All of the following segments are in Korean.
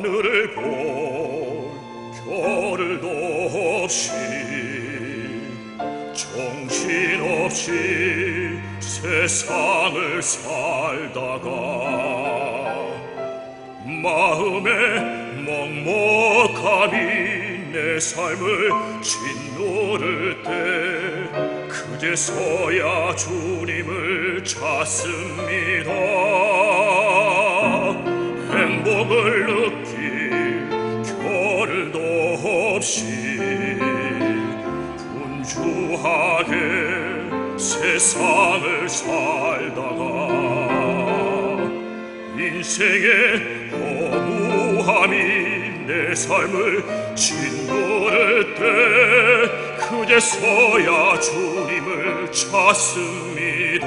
하늘을 볼 겨를도 없이 정신없이 세상을 살다가 마음에 먹먹함이 내 삶을 짓누를 때 그제서야 주님을 찾습니다. 행복을 느낄 겨를도 없이 분주하게 세상을 살다가 인생의 허무함이 내 삶을 짓누를 때 그제서야 주님을 찾습니다.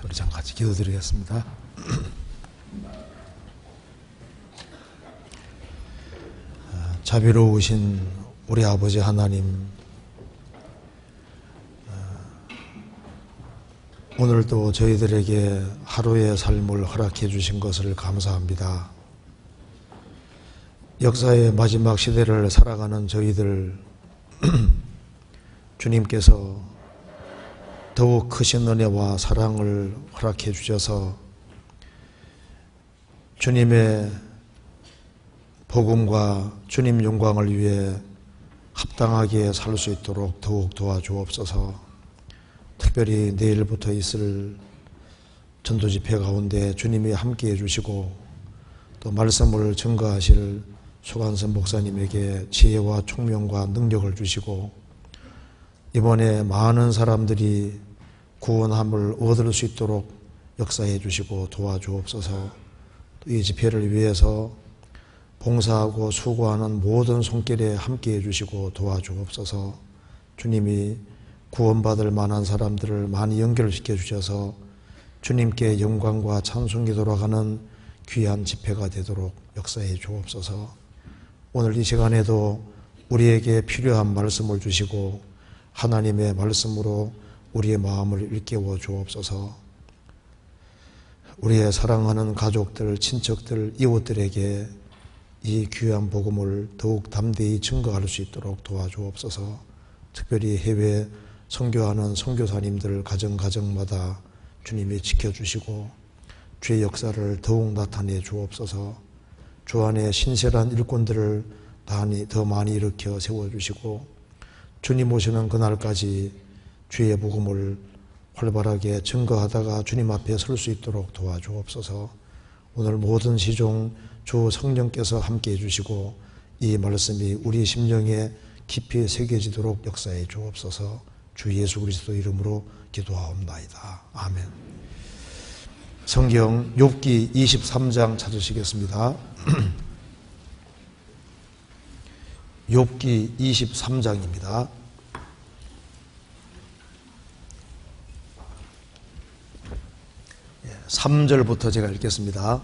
우리 참 같이 기도드리겠습니다. 자비로우신 우리 아버지 하나님, 오늘도 저희들에게 하루의 삶을 허락해 주신 것을 감사합니다. 역사의 마지막 시대를 살아가는 저희들 주님께서 더욱 크신 은혜와 사랑을 허락해 주셔서 주님의 복음과 주님 영광을 위해 합당하게 살 수 있도록 더욱 도와주옵소서. 특별히 내일부터 있을 전도 집회 가운데 주님이 함께해 주시고 또 말씀을 증거하실 소관선 목사님에게 지혜와 총명과 능력을 주시고 이번에 많은 사람들이 구원함을 얻을 수 있도록 역사해 주시고 도와주옵소서. 이 집회를 위해서 봉사하고 수고하는 모든 손길에 함께해 주시고 도와주옵소서. 주님이 구원받을 만한 사람들을 많이 연결시켜 주셔서 주님께 영광과 찬송이 돌아가는 귀한 집회가 되도록 역사해 주옵소서. 오늘 이 시간에도 우리에게 필요한 말씀을 주시고 하나님의 말씀으로 우리의 마음을 일깨워 주옵소서. 우리의 사랑하는 가족들, 친척들, 이웃들에게 이 귀한 복음을 더욱 담대히 증거할 수 있도록 도와주옵소서. 특별히 해외 선교하는 선교사님들 가정마다 주님이 지켜주시고 주의 역사를 더욱 나타내 주옵소서. 주 안에 신실한 일꾼들을 더 많이 일으켜 세워주시고 주님 오시는 그날까지 주의 복음을 활발하게 증거하다가 주님 앞에 설 수 있도록 도와주옵소서. 오늘 모든 시종 주 성령께서 함께해 주시고 이 말씀이 우리 심령에 깊이 새겨지도록 역사해 주옵소서. 주 예수 그리스도 이름으로 기도하옵나이다. 아멘. 성경 욥기 23장 찾으시겠습니다. 욥기 23장입니다. 3절부터 제가 읽겠습니다.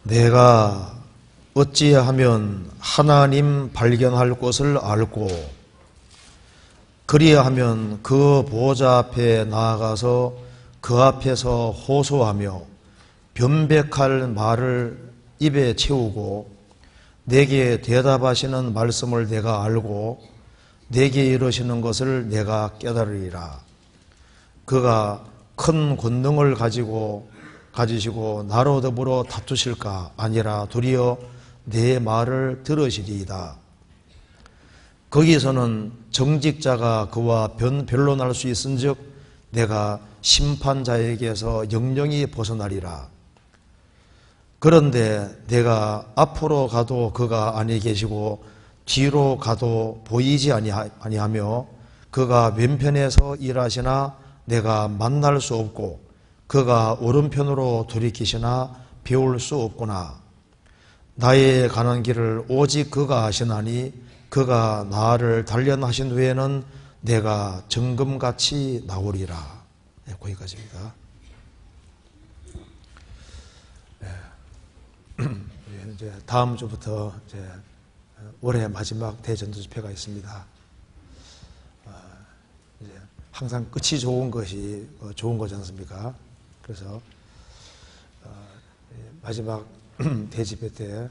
내가 어찌하면 하나님 발견할 곳을 알고 그리하면 그 보좌 앞에 나아가서 그 앞에서 호소하며 변백할 말을 입에 채우고 내게 대답하시는 말씀을 내가 알고 내게 이르시는 것을 내가 깨달으리라. 그가 큰 권능을 가지시고 나로 더불어 다투실까? 아니라 도리어 내 말을 들으시리이다. 거기서는 정직자가 그와 변론할 수 있은즉 내가 심판자에게서 영영이 벗어나리라. 그런데 내가 앞으로 가도 그가 아니 계시고 뒤로 가도 보이지 아니하며 그가 왼편에서 일하시나 내가 만날 수 없고 그가 오른편으로 돌이키시나 배울 수 없구나. 나의 가는 길을 오직 그가 아시나니 그가 나를 단련하신 후에는 내가 정금같이 나오리라. 네, 거기까지입니다. 네. 이제 다음 주부터 이제 올해 마지막 대전도 집회가 있습니다. 이제 항상 끝이 좋은 것이 좋은 거지 않습니까? 그래서 마지막 대집회 때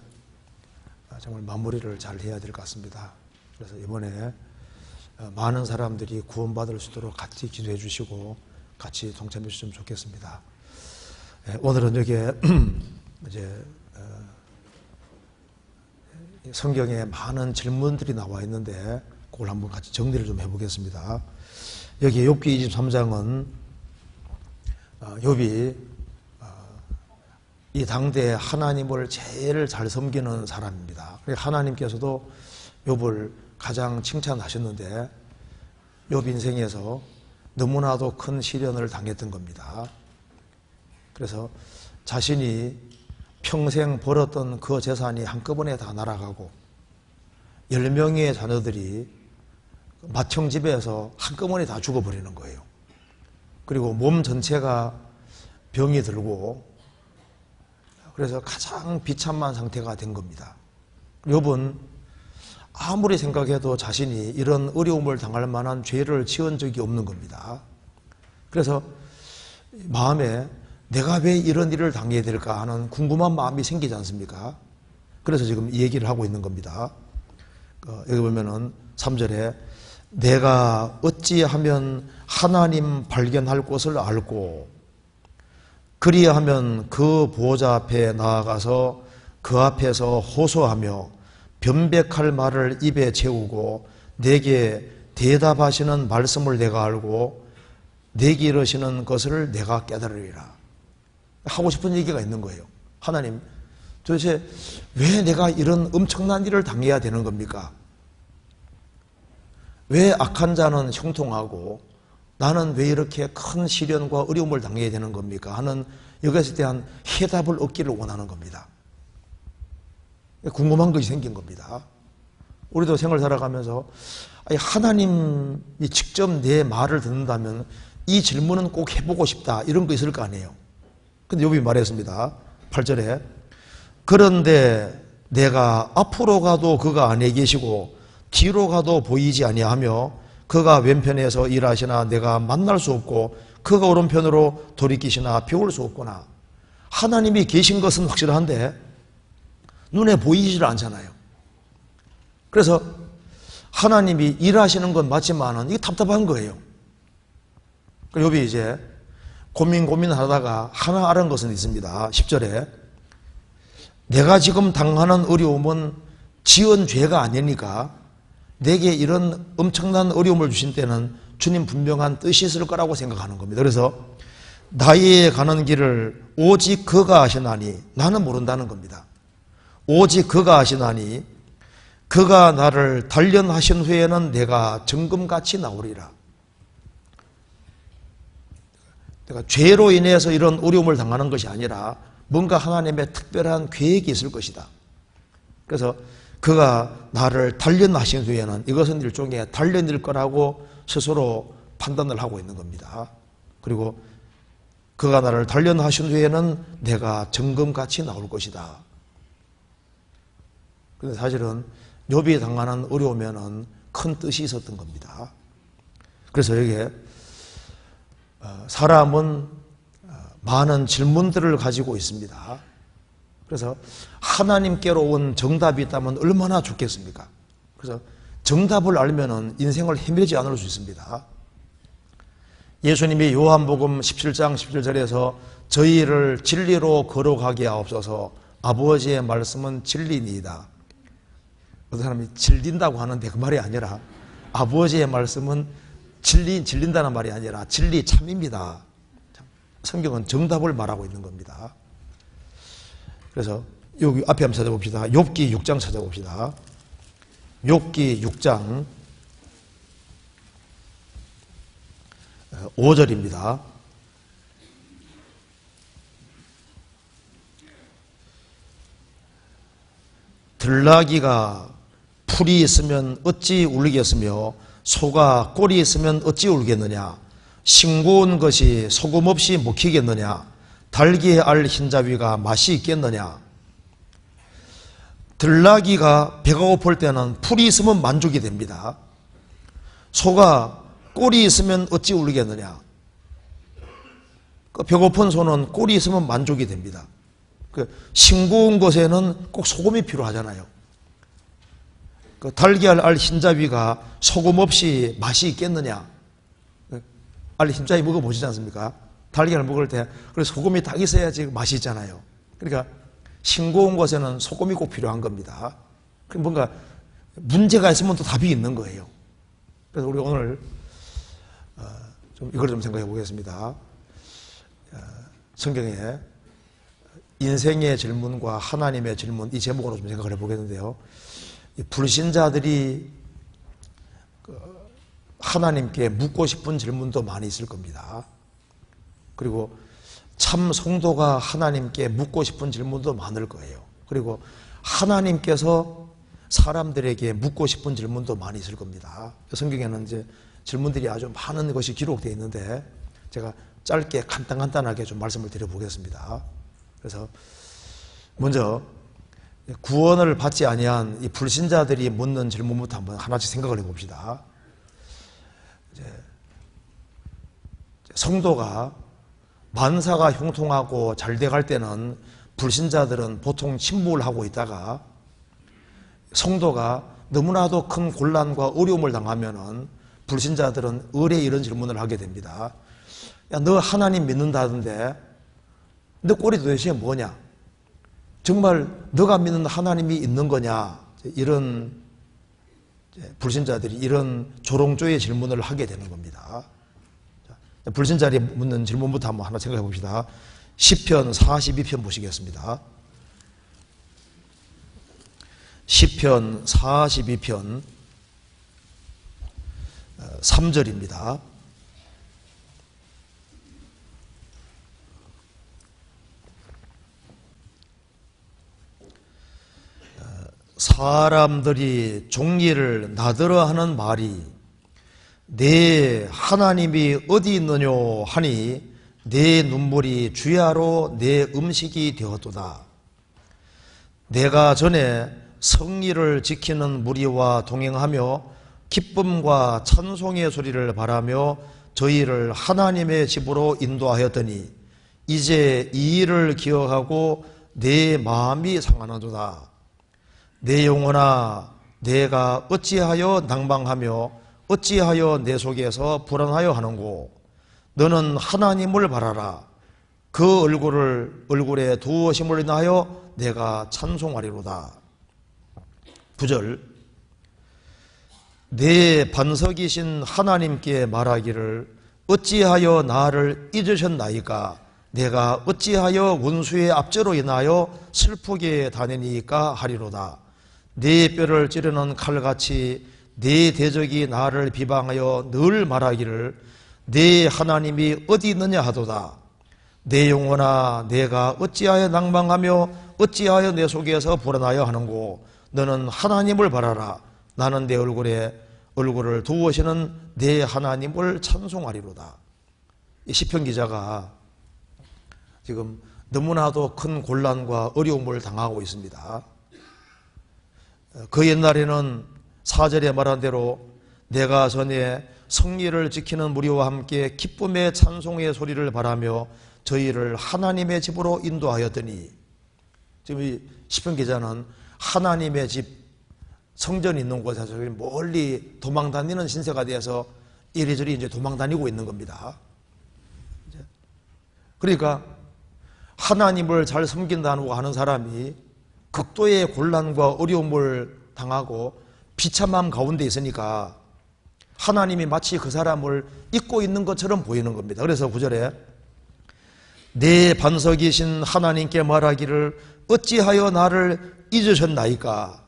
정말 마무리를 잘 해야 될 것 같습니다. 그래서 이번에 많은 사람들이 구원받을 수 있도록 같이 기도해 주시고 같이 동참해 주시면 좋겠습니다. 오늘은 여기에 이제 성경에 많은 질문들이 나와 있는데 그걸 한번 같이 정리를 좀 해보겠습니다. 여기 욥기 23장은 욥이 이 당대에 하나님을 제일 잘 섬기는 사람입니다. 하나님께서도 욥을 가장 칭찬하셨는데 욥 인생에서 너무나도 큰 시련을 당했던 겁니다. 그래서 자신이 평생 벌었던 그 재산이 한꺼번에 다 날아가고 10명의 자녀들이 맏형집에서 한꺼번에 다 죽어버리는 거예요. 그리고 몸 전체가 병이 들고 그래서 가장 비참한 상태가 된 겁니다. 욥은 아무리 생각해도 자신이 이런 어려움을 당할 만한 죄를 지은 적이 없는 겁니다. 그래서 마음에 내가 왜 이런 일을 당해야 될까 하는 궁금한 마음이 생기지 않습니까? 그래서 지금 이 얘기를 하고 있는 겁니다. 여기 보면은 3절에 내가 어찌하면 하나님 발견할 곳을 알고 그리하면 그 보호자 앞에 나아가서 그 앞에서 호소하며 변백할 말을 입에 채우고 내게 대답하시는 말씀을 내가 알고 내게 이르시는 것을 내가 깨달으리라. 하고 싶은 얘기가 있는 거예요. 하나님, 도대체 왜 내가 이런 엄청난 일을 당해야 되는 겁니까? 왜 악한 자는 형통하고 나는 왜 이렇게 큰 시련과 어려움을 당해야 되는 겁니까? 하는 이것에 대한 해답을 얻기를 원하는 겁니다. 궁금한 것이 생긴 겁니다. 우리도 생을 살아가면서 하나님이 직접 내 말을 듣는다면 이 질문은 꼭 해보고 싶다 이런 거 있을 거 아니에요. 근데 욥이 말했습니다. 8절에 그런데 내가 앞으로 가도 그가 안에 계시고 뒤로 가도 보이지 아니하며 그가 왼편에서 일하시나 내가 만날 수 없고 그가 오른편으로 돌이키시나 배울 수 없구나. 하나님이 계신 것은 확실한데 눈에 보이질 않잖아요. 그래서 하나님이 일하시는 건 맞지만은 이게 답답한 거예요. 욥이 이제 고민하다가 하나 알은 것은 있습니다. 10절에 내가 지금 당하는 어려움은 지은 죄가 아니니까 내게 이런 엄청난 어려움을 주신 때는 주님 분명한 뜻이 있을 거라고 생각하는 겁니다. 그래서 나의 가는 길을 오직 그가 아시나니 나는 모른다는 겁니다. 오직 그가 아시나니 그가 나를 단련하신 후에는 내가 정금같이 나오리라. 내가 죄로 인해서 이런 어려움을 당하는 것이 아니라 뭔가 하나님의 특별한 계획이 있을 것이다. 그래서 그가 나를 단련하신 후에는 이것은 일종의 단련일 거라고 스스로 판단을 하고 있는 겁니다. 그리고 그가 나를 단련하신 후에는 내가 정금같이 나올 것이다. 그런데 사실은 욥이 당하는 어려움에는 큰 뜻이 있었던 겁니다. 그래서 여기에 사람은 많은 질문들을 가지고 있습니다. 그래서 하나님께로 온 정답이 있다면 얼마나 좋겠습니까? 그래서 정답을 알면은 인생을 헤매지 않을 수 있습니다. 예수님이 요한복음 17장 17절에서 저희를 진리로 걸어가게 하옵소서 아버지의 말씀은 진리니이다. 어떤 사람이 질린다고 하는데 그 말이 아니라 아버지의 말씀은 질린다는 말이 아니라 진리 참입니다. 성경은 정답을 말하고 있는 겁니다. 그래서 여기 앞에 한번 찾아봅시다. 욥기 6장 찾아봅시다. 욥기 6장 5절입니다. 들나귀가 풀이 있으면 어찌 울겠으며 소가 꼴이 있으면 어찌 울겠느냐. 싱거운 것이 소금 없이 먹히겠느냐. 달기의 알 흰자위가 맛이 있겠느냐. 들나귀가 배가 고플 때는 풀이 있으면 만족이 됩니다. 소가 꼴이 있으면 어찌 울겠느냐. 배고픈 소는 꼴이 있으면 만족이 됩니다. 싱거운 것에는 꼭 소금이 필요하잖아요. 달걀 알 흰자위가 소금 없이 맛이 있겠느냐. 알 흰자위 먹어보시지 않습니까? 달걀을 먹을 때 그래서 소금이 딱 있어야지 맛이 있잖아요. 그러니까 싱거운 것에는 소금이 꼭 필요한 겁니다. 뭔가 문제가 있으면 또 답이 있는 거예요. 그래서 우리 오늘 이걸 좀 생각해 보겠습니다. 성경에 인생의 질문과 하나님의 질문 이 제목으로 좀 생각을 해보겠는데요. 불신자들이 하나님께 묻고 싶은 질문도 많이 있을 겁니다. 그리고 참 성도가 하나님께 묻고 싶은 질문도 많을 거예요. 그리고 하나님께서 사람들에게 묻고 싶은 질문도 많이 있을 겁니다. 성경에는 이제 질문들이 아주 많은 것이 기록되어 있는데 제가 짧게 간단하게 좀 말씀을 드려보겠습니다. 그래서 먼저 구원을 받지 아니한 이 불신자들이 묻는 질문부터 한번 하나씩 생각을 해봅시다. 이제 성도가 만사가 형통하고 잘 돼갈 때는 불신자들은 보통 침묵을 하고 있다가 성도가 너무나도 큰 곤란과 어려움을 당하면은 불신자들은 의뢰 이런 질문을 하게 됩니다. 야, 너 하나님 믿는다던데 너 꼴이 도대체 뭐냐? 정말 너가 믿는 하나님이 있는 거냐? 이런 불신자들이 이런 조롱조의 질문을 하게 되는 겁니다. 불신자들이 묻는 질문부터 한번 하나 생각해 봅시다. 시편 42편 보시겠습니다. 시편 42편 3절입니다. 사람들이 종리를 나더러 하는 말이 내 하나님이 어디 있느냐 하니 내 눈물이 주야로 내 음식이 되었도다. 내가 전에 성리를 지키는 무리와 동행하며 기쁨과 찬송의 소리를 바라며 저희를 하나님의 집으로 인도하였더니 이제 이 일을 기억하고 내 마음이 상하나도다. 내 영혼아 내가 어찌하여 낭망하며 어찌하여 내 속에서 불안하여 하는고. 너는 하나님을 바라라. 그 얼굴에 두어심을 인하여 내가 찬송하리로다. 9절 내 반석이신 하나님께 말하기를 어찌하여 나를 잊으셨나이까. 내가 어찌하여 원수의 압제로 인하여 슬프게 다니니까 하리로다. 내 뼈를 찌르는 칼같이 내 대적이 나를 비방하여 늘 말하기를 내 하나님이 어디 있느냐 하도다. 내 영혼아 내가 어찌하여 낭망하며 어찌하여 내 속에서 불안하여 하는고. 너는 하나님을 바라라. 나는 내 얼굴을 두으시는 내 하나님을 찬송하리로다. 이 시편 기자가 지금 너무나도 큰 곤란과 어려움을 당하고 있습니다. 그 옛날에는 4절에 말한 대로 내가 전에 성리를 지키는 무리와 함께 기쁨의 찬송의 소리를 바라며 저희를 하나님의 집으로 인도하였더니, 지금 이 시편 기자는 하나님의 집, 성전이 있는 곳에서 멀리 도망다니는 신세가 되어서 이리저리 이제 도망다니고 있는 겁니다. 그러니까 하나님을 잘 섬긴다고 하는 사람이 극도의 곤란과 어려움을 당하고 비참함 가운데 있으니까 하나님이 마치 그 사람을 잊고 있는 것처럼 보이는 겁니다. 그래서 9절에 내 반석이신 하나님께 말하기를 어찌하여 나를 잊으셨나이까.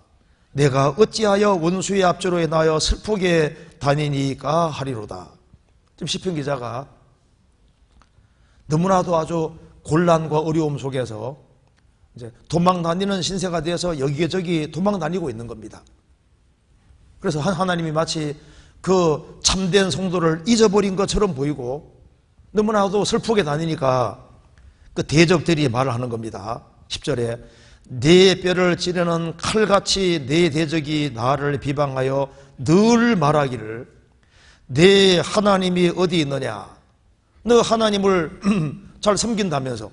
내가 어찌하여 원수의 압제로 인하여 슬프게 다니니까 하리로다. 지금 시편 기자가 너무나도 아주 곤란과 어려움 속에서 이제 도망다니는 신세가 되어서 여기저기 도망다니고 있는 겁니다. 그래서 하나님이 마치 그 참된 성도를 잊어버린 것처럼 보이고 너무나도 슬프게 다니니까 그 대적들이 말을 하는 겁니다. 10절에 내 뼈를 찌르는 칼같이 내 대적이 나를 비방하여 늘 말하기를 내 하나님이 어디 있느냐. 너 하나님을 잘 섬긴다면서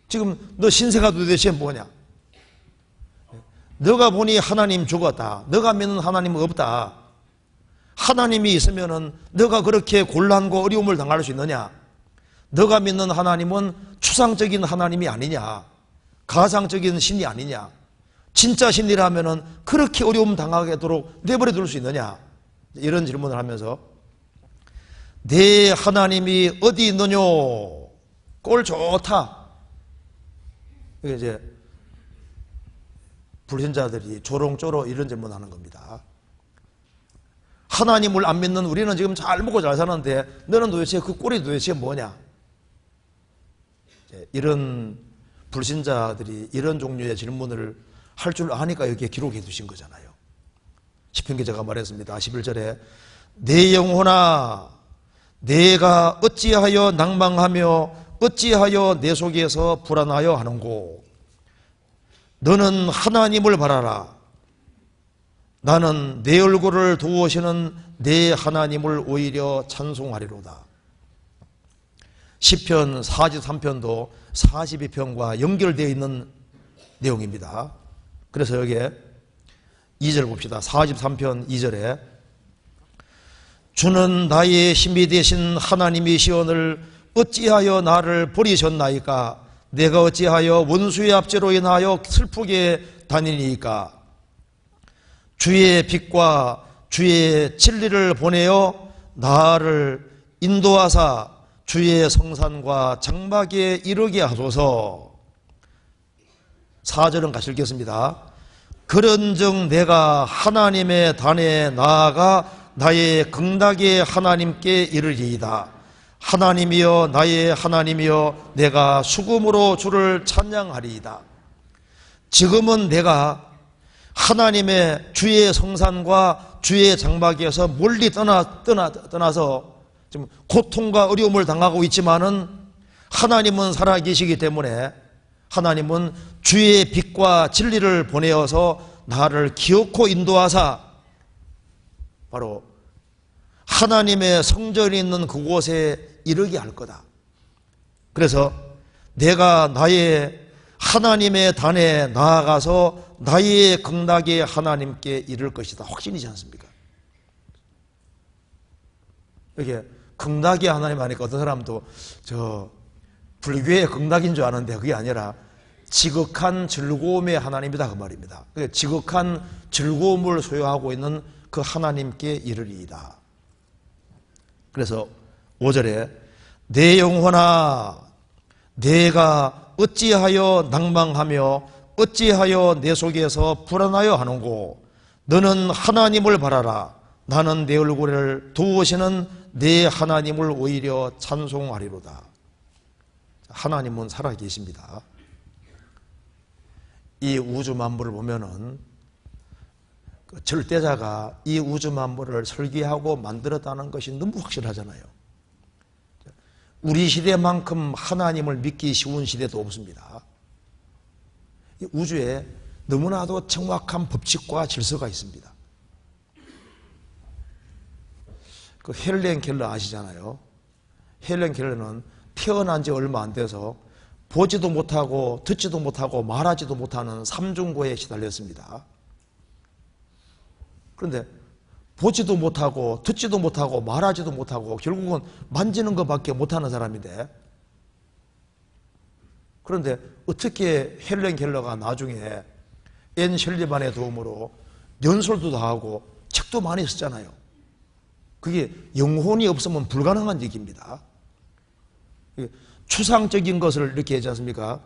지금 너 신세가 도대체 뭐냐. 너가 보니 하나님 죽었다. 너가 믿는 하나님은 없다. 하나님이 있으면은 너가 그렇게 곤란과 어려움을 당할 수 있느냐. 너가 믿는 하나님은 추상적인 하나님이 아니냐. 가상적인 신이 아니냐. 진짜 신이라면은 그렇게 어려움 당하도록 내버려 둘 수 있느냐. 이런 질문을 하면서 내 하나님이 어디 있느냐. 꼴 좋다. 이게 이제 불신자들이 조롱조롱 이런 질문하는 겁니다. 하나님을 안 믿는 우리는 지금 잘 먹고 잘 사는데 너는 도대체 그 꼴이 도대체 뭐냐. 이런 불신자들이 이런 종류의 질문을 할 줄 아니까 여기에 기록해 두신 거잖아요. 시편 기자가 말했습니다. 11절에 내 영혼아 내가 어찌하여 낭망하며 어찌하여 내 속에서 불안하여 하는고. 너는 하나님을 바라라. 나는 내 얼굴을 두으시는 내 하나님을 오히려 찬송하리로다. 시편 43편도 42편과 연결되어 있는 내용입니다. 그래서 여기에 2절 봅시다. 43편 2절에 주는 나의 힘이 되신 하나님이시오늘 어찌하여 나를 버리셨나이까? 내가 어찌하여 원수의 압제로 인하여 슬프게 다니니까? 주의 빛과 주의 진리를 보내어 나를 인도하사 주의 성산과 장막에 이르게 하소서. 4절은 같이 읽겠습니다. 그런즉 내가 하나님의 단에 나아가 나의 극락의 하나님께 이르리이다. 하나님이여 나의 하나님이여 내가 수금으로 주를 찬양하리이다. 지금은 내가 하나님의 주의 성산과 주의 장막에서 멀리 떠나서 지금 고통과 어려움을 당하고 있지만은 하나님은 살아계시기 때문에 하나님은 주의 빛과 진리를 보내어서 나를 기어코 인도하사 바로 하나님의 성전이 있는 그곳에 이르게 할 거다. 그래서 내가 나의 하나님의 단에 나아가서 나의 극락의 하나님께 이를 것이다. 확신이지 않습니까? 이게 극락의 하나님 하니까 어떤 사람도 저 불교의 극락인 줄 아는데 그게 아니라 지극한 즐거움의 하나님이다 그 말입니다. 그러니까 지극한 즐거움을 소유하고 있는 그 하나님께 이르리이다. 그래서 5절에 내 영혼아 내가 어찌하여 낭망하며 어찌하여 내 속에서 불안하여 하는고? 너는 하나님을 바라라. 나는 내 얼굴을 도우시는 내 하나님을 오히려 찬송하리로다. 하나님은 살아계십니다. 이 우주 만물을 보면은 그 절대자가 이 우주 만물을 설계하고 만들었다는 것이 너무 확실하잖아요. 우리 시대만큼 하나님을 믿기 쉬운 시대도 없습니다. 이 우주에 너무나도 정확한 법칙과 질서가 있습니다. 그 헬렌 켈러 아시잖아요. 헬렌 켈러는 태어난 지 얼마 안 돼서 보지도 못하고 듣지도 못하고 말하지도 못하는 삼중고에 시달렸습니다. 그런데 보지도 못하고 듣지도 못하고 말하지도 못하고 결국은 만지는 것밖에 못하는 사람인데, 그런데 어떻게 헬렌 켈러가 나중에 앤 셜리반의 도움으로 연설도 다 하고 책도 많이 썼잖아요. 그게 영혼이 없으면 불가능한 얘기입니다. 추상적인 것을 이렇게 하지 않습니까?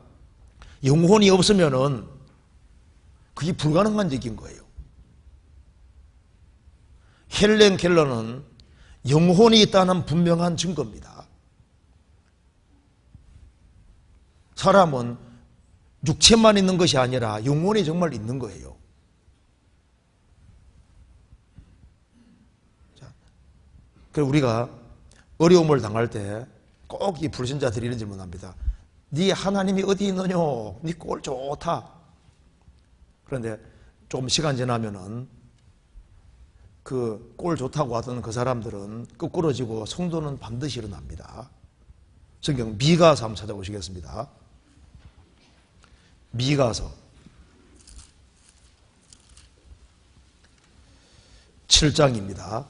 영혼이 없으면은 그게 불가능한 얘기인 거예요. 헬렌 켈러는 영혼이 있다는 분명한 증거입니다. 사람은 육체만 있는 것이 아니라 영혼이 정말 있는 거예요. 그래서 우리가 어려움을 당할 때 꼭 이 불신자들이 이런 질문합니다. 네 하나님이 어디 있느냐? 네 꼴 좋다. 그런데 조금 시간 지나면은 그 꼴 좋다고 하던 그 사람들은 거꾸러지고 성도는 반드시 일어납니다. 성경 미가서 한번 찾아보시겠습니다. 미가서 7장입니다.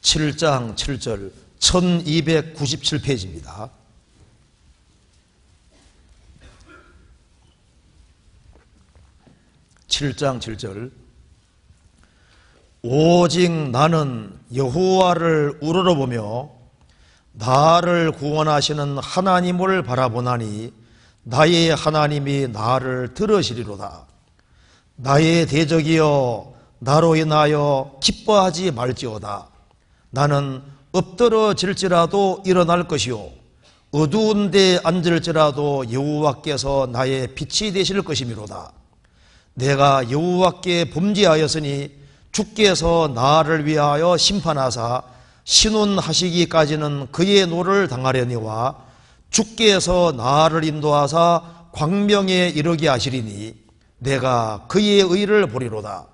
7장 7절 1297페이지입니다. (7장 7절) 오직 나는 여호와를 우러러보며 나를 구원하시는 하나님을 바라보나니 나의 하나님이 나를 들으시리로다. 나의 대적이여 나로 인하여 기뻐하지 말지어다. 나는 엎드러질지라도 일어날 것이요 어두운 데 앉을지라도 여호와께서 나의 빛이 되실 것이미로다. 내가 여호와께 범죄하였으니 주께서 나를 위하여 심판하사 신원하시기까지는 그의 노를 당하려니와 주께서 나를 인도하사 광명에 이르게 하시리니 내가 그의 의를 보리로다.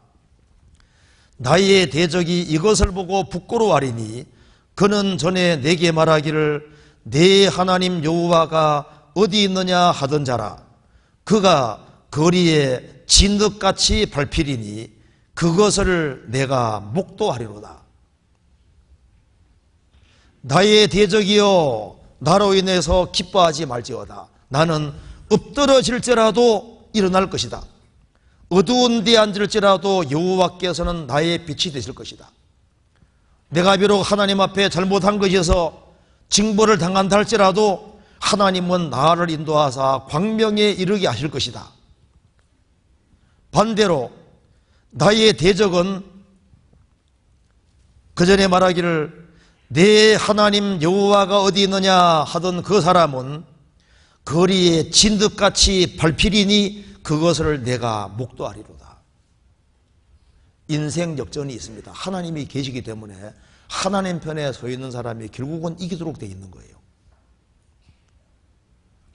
나의 대적이 이것을 보고 부끄러워하리니 그는 전에 내게 말하기를 내 하나님 여호와가 어디 있느냐 하던 자라. 그가 거리에 진흙같이 밟히리니 그것을 내가 목도하리로다. 나의 대적이여 나로 인해서 기뻐하지 말지어다. 나는 엎드러질지라도 일어날 것이다. 어두운 데 앉을지라도 여호와께서는 나의 빛이 되실 것이다. 내가 비록 하나님 앞에 잘못한 것이어서 징벌을 당한다 할지라도 하나님은 나를 인도하사 광명에 이르게 하실 것이다. 반대로 나의 대적은 그전에 말하기를 내 하나님 여호와가 어디 있느냐 하던 그 사람은 거리에 진흙같이 밟히리니 그것을 내가 목도하리로다. 인생 역전이 있습니다. 하나님이 계시기 때문에 하나님 편에 서 있는 사람이 결국은 이기도록 되어 있는 거예요.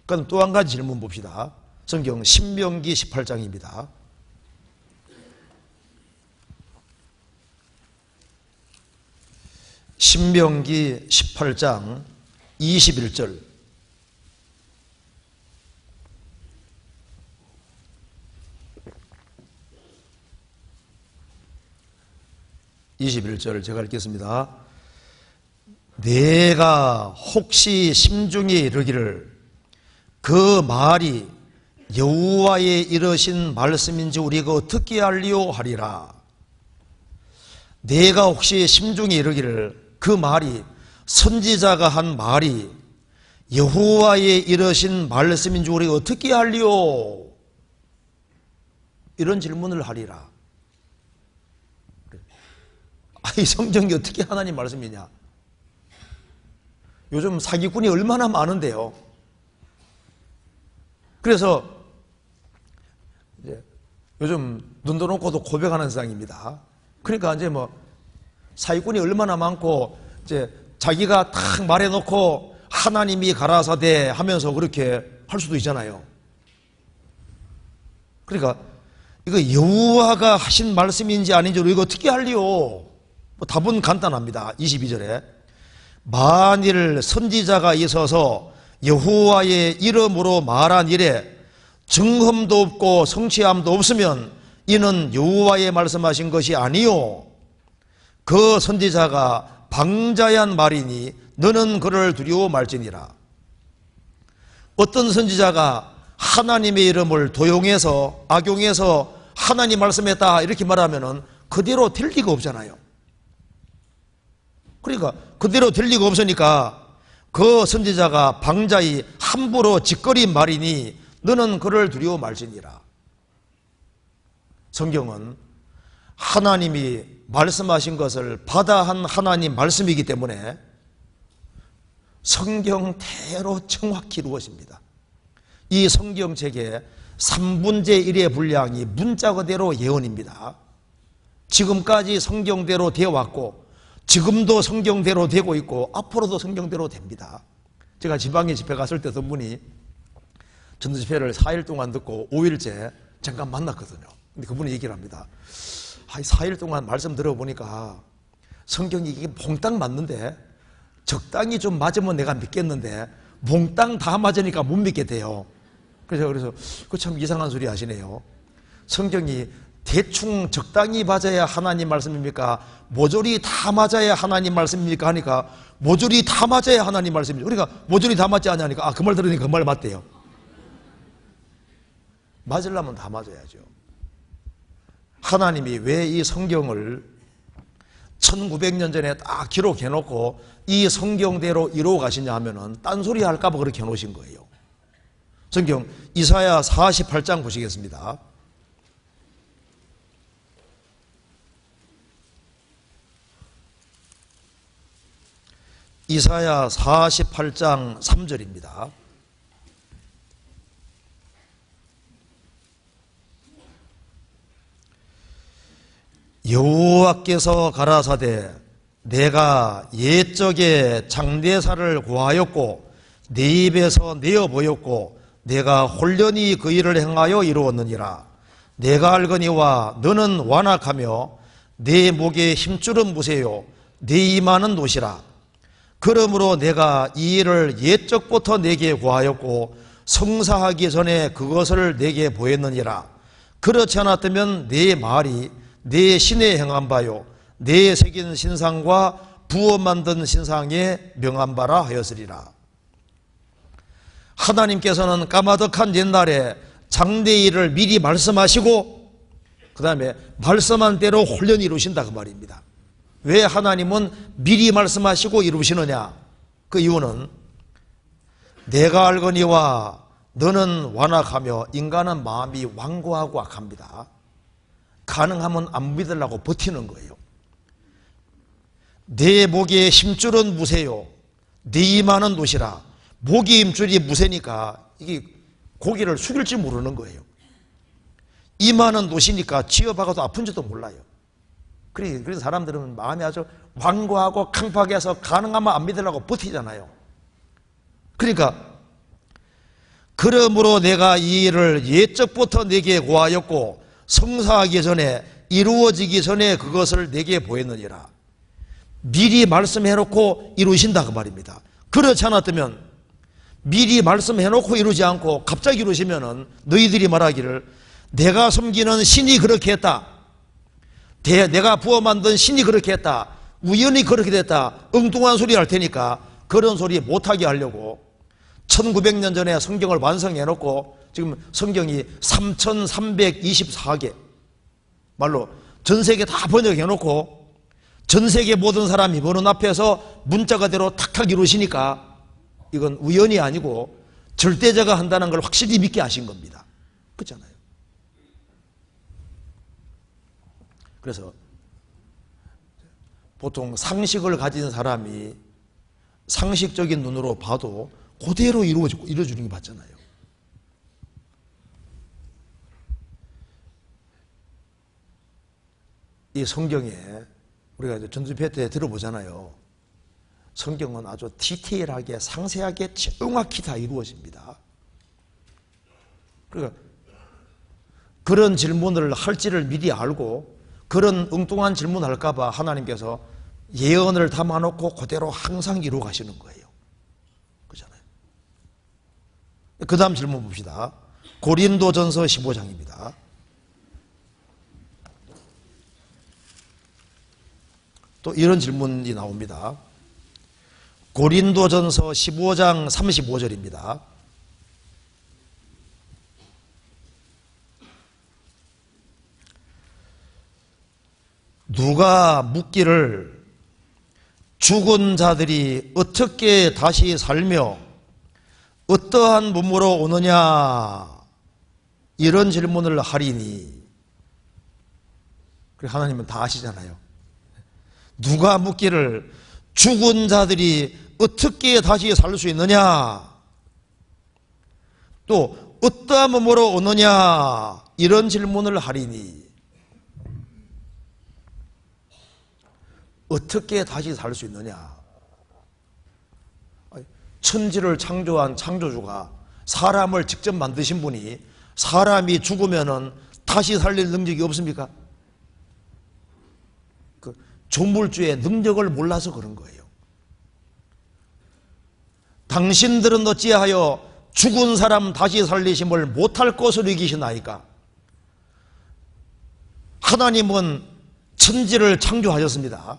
그럼 또 한 가지 질문 봅시다. 성경 신명기 18장입니다. 신명기 18장 21절. 제가 읽겠습니다. 내가 혹시 심중에 이르기를 그 말이 여호와의 이르신 말씀인지 우리가 어떻게 알리오 하리라. 내가 혹시 심중에 이르기를 그 말이 선지자가 한 말이 여호와의 이르신 말씀인지 우리가 어떻게 알리오? 이런 질문을 하리라. 이 성경이 어떻게 하나님 말씀이냐? 요즘 사기꾼이 얼마나 많은데요. 그래서 이제 요즘 눈 떠놓고도 고백하는 세상입니다. 그러니까 이제 뭐 사기꾼이 얼마나 많고 이제 자기가 탁 말해놓고 하나님이 가라사대 하면서 그렇게 할 수도 있잖아요. 그러니까 이거 여호와가 하신 말씀인지 아닌지 이거 어떻게 알리요? 답은 간단합니다. 22절에 만일 선지자가 있어서 여호와의 이름으로 말한 일에 증험도 없고 성취함도 없으면 이는 여호와의 말씀하신 것이 아니요 그 선지자가 방자한 말이니 너는 그를 두려워 말지니라. 어떤 선지자가 하나님의 이름을 도용해서 악용해서 하나님 말씀했다 이렇게 말하면은 그대로 될 리가 없잖아요. 그러니까 그대로 될 리가 없으니까 그 선지자가 방자히 함부로 짓거린 말이니 너는 그를 두려워 말지니라. 성경은 하나님이 말씀하신 것을 받아한 하나님 말씀이기 때문에 성경대로 정확히 이루어집니다. 이 성경책의 3분의 1의 분량이 문자 그대로 예언입니다. 지금까지 성경대로 되어 왔고 지금도 성경대로 되고 있고 앞으로도 성경대로 됩니다. 제가 지방에 집회 갔을 때 어떤 분이 전도 집회를 4일 동안 듣고 5일째 잠깐 만났거든요. 근데 그분이 얘기를 합니다. 4일 동안 말씀 들어보니까 성경이 이게 몽땅 맞는데 적당히 좀 맞으면 내가 믿겠는데 몽땅 다 맞으니까 못 믿게 돼요. 그래서 그 참 이상한 소리 하시네요. 성경이 대충 적당히 맞아야 하나님 말씀입니까? 모조리 다 맞아야 하나님 말씀입니까? 하니까 모조리 다 맞아야 하나님 말씀입니다. 그러니까 모조리 다 맞지 않냐니까 그 말 들으니까 그 말 맞대요. 맞으려면 다 맞아야죠. 하나님이 왜 이 성경을 1900년 전에 딱 기록해놓고 이 성경대로 이루어 가시냐 하면은 딴소리 할까봐 그렇게 해놓으신 거예요. 성경 이사야 48장 보시겠습니다. 이사야 48장 3절입니다. 여호와께서 가라사대 내가 옛적에 장대사를 고하였고 내 입에서 내어 보였고 내가 홀련히 그 일을 행하여 이루었느니라. 내가 알거니와 너는 완악하며 내 목에 힘줄은 무세요 내 이마는 노시라. 그러므로 내가 이 일을 옛적부터 내게 구하였고 성사하기 전에 그것을 내게 보였느니라. 그렇지 않았다면 내 말이 내 신에 행한 바요 내 새긴 신상과 부어 만든 신상에 명한 바라 하였으리라. 하나님께서는 까마득한 옛날에 장래의 일을 미리 말씀하시고 그 다음에 말씀한 대로 홀연히 이루신다 그 말입니다. 왜 하나님은 미리 말씀하시고 이루시느냐? 그 이유는 내가 알거니와 너는 완악하며 인간은 마음이 완고하고 악합니다. 가능하면 안 믿으려고 버티는 거예요. 내 목에 힘줄은 무쇠요 내 이마는 노시라. 목에 힘줄이 무쇠니까 이게 고개를 숙일지 모르는 거예요. 이마는 노시니까 쥐어박아도 아픈지도 몰라요. 그래서 사람들은 마음이 아주 완고하고 강팍해서 가능하면 안 믿으려고 버티잖아요. 그러니까 그러므로 내가 이 일을 옛적부터 내게 구하였고 성사하기 전에 이루어지기 전에 그것을 내게 보였느니라. 미리 말씀해놓고 이루신다 그 말입니다. 그렇지 않았다면 미리 말씀해놓고 이루지 않고 갑자기 이루시면은 너희들이 말하기를 내가 섬기는 신이 그렇게 했다, 내가 부어 만든 신이 그렇게 했다, 우연히 그렇게 됐다, 엉뚱한 소리 할 테니까 그런 소리 못하게 하려고 1900년 전에 성경을 완성해놓고 지금 성경이 3324개 말로 전 세계 다 번역해놓고 전 세계 모든 사람이 보는 앞에서 문자 그대로 탁탁 이루시니까 이건 우연이 아니고 절대자가 한다는 걸 확실히 믿게 하신 겁니다. 그렇잖아요. 그래서 보통 상식을 가진 사람이 상식적인 눈으로 봐도 그대로 이루어주는 게 맞잖아요. 이 성경에 우리가 이제 전주회 때 들어보잖아요. 성경은 아주 디테일하게 상세하게 정확히 다 이루어집니다. 그러니까 그런 질문을 할지를 미리 알고 그런 엉뚱한 질문을 할까봐 하나님께서 예언을 담아놓고 그대로 항상 이루어 가시는 거예요. 그렇잖아요. 그 다음 질문 봅시다. 고린도전서 15장입니다. 또 이런 질문이 나옵니다. 고린도전서 15장 35절입니다. 누가 묻기를 죽은 자들이 어떻게 다시 살며 어떠한 몸으로 오느냐 이런 질문을 하리니, 하나님은 다 아시잖아요. 누가 묻기를 죽은 자들이 어떻게 다시 살 수 있느냐, 또 어떠한 몸으로 오느냐 이런 질문을 하리니, 어떻게 다시 살 수 있느냐. 천지를 창조한 창조주가 사람을 직접 만드신 분이 사람이 죽으면은 다시 살릴 능력이 없습니까? 그 조물주의 능력을 몰라서 그런 거예요. 당신들은 어찌하여 죽은 사람 다시 살리심을 못할 것으로 여기시나이까? 하나님은 천지를 창조하셨습니다.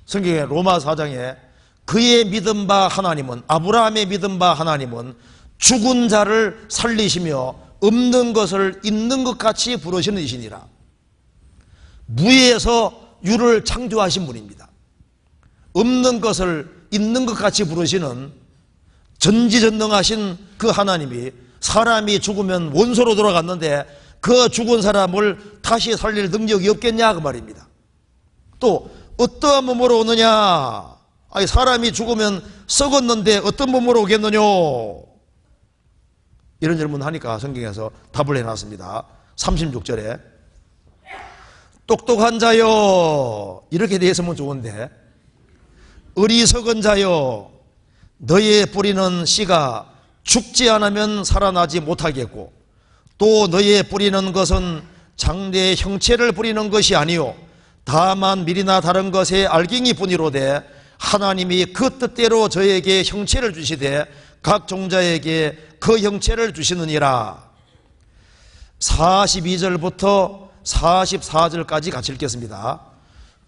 성경의 로마 4장에 그의 믿은 바 하나님은, 아브라함의 믿은 바 하나님은 죽은 자를 살리시며 없는 것을 있는 것 같이 부르시는 이시니라. 무에서 유를 창조하신 분입니다. 없는 것을 있는 것 같이 부르시는 전지전능하신 그 하나님이 사람이 죽으면 원소로 돌아갔는데 그 죽은 사람을 다시 살릴 능력이 없겠냐 그 말입니다. 또 어떠한 몸으로 오느냐, 아니 사람이 죽으면 썩었는데 어떤 몸으로 오겠느냐 이런 질문을 하니까 성경에서 답을 해놨습니다. 36절에 똑똑한 자여 이렇게 되어 있으면 좋은데, 어리석은 자여 너의 뿌리는 씨가 죽지 않으면 살아나지 못하겠고 또 너의 뿌리는 것은 장래의 형체를 뿌리는 것이 아니요 다만 밀이나 다른 것의 알갱이 뿐이로되 하나님이 그 뜻대로 저에게 형체를 주시되 각 종자에게 그 형체를 주시느니라. 42절부터 44절까지 같이 읽겠습니다.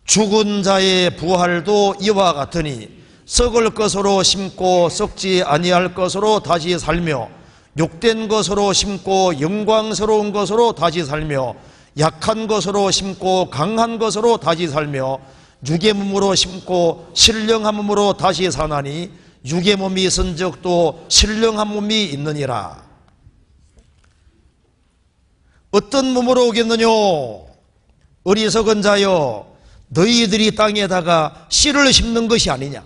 죽은 자의 부활도 이와 같으니 썩을 것으로 심고 썩지 아니할 것으로 다시 살며 욕된 것으로 심고 영광스러운 것으로 다시 살며 약한 것으로 심고 강한 것으로 다시 살며 육의 몸으로 심고 신령한 몸으로 다시 사나니 육의 몸이 있은즉 또 신령한 몸이 있느니라. 어떤 몸으로 오겠느냐? 어리석은 자여, 너희들이 땅에다가 씨를 심는 것이 아니냐?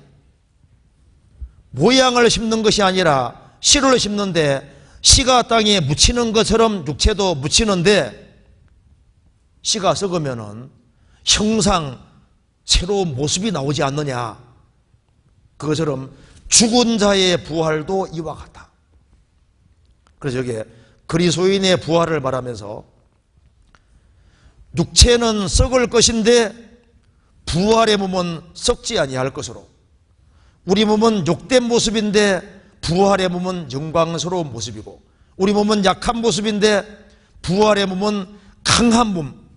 모양을 심는 것이 아니라 씨를 심는데 씨가 땅에 묻히는 것처럼 육체도 묻히는데 씨가 썩으면은 형상 새로운 모습이 나오지 않느냐? 그것처럼 죽은 자의 부활도 이와 같다. 그래서 여기에 그리스도인의 부활을 말하면서 육체는 썩을 것인데 부활의 몸은 썩지 아니할 것으로, 우리 몸은 욕된 모습인데 부활의 몸은 영광스러운 모습이고, 우리 몸은 약한 모습인데 부활의 몸은 강한 몸,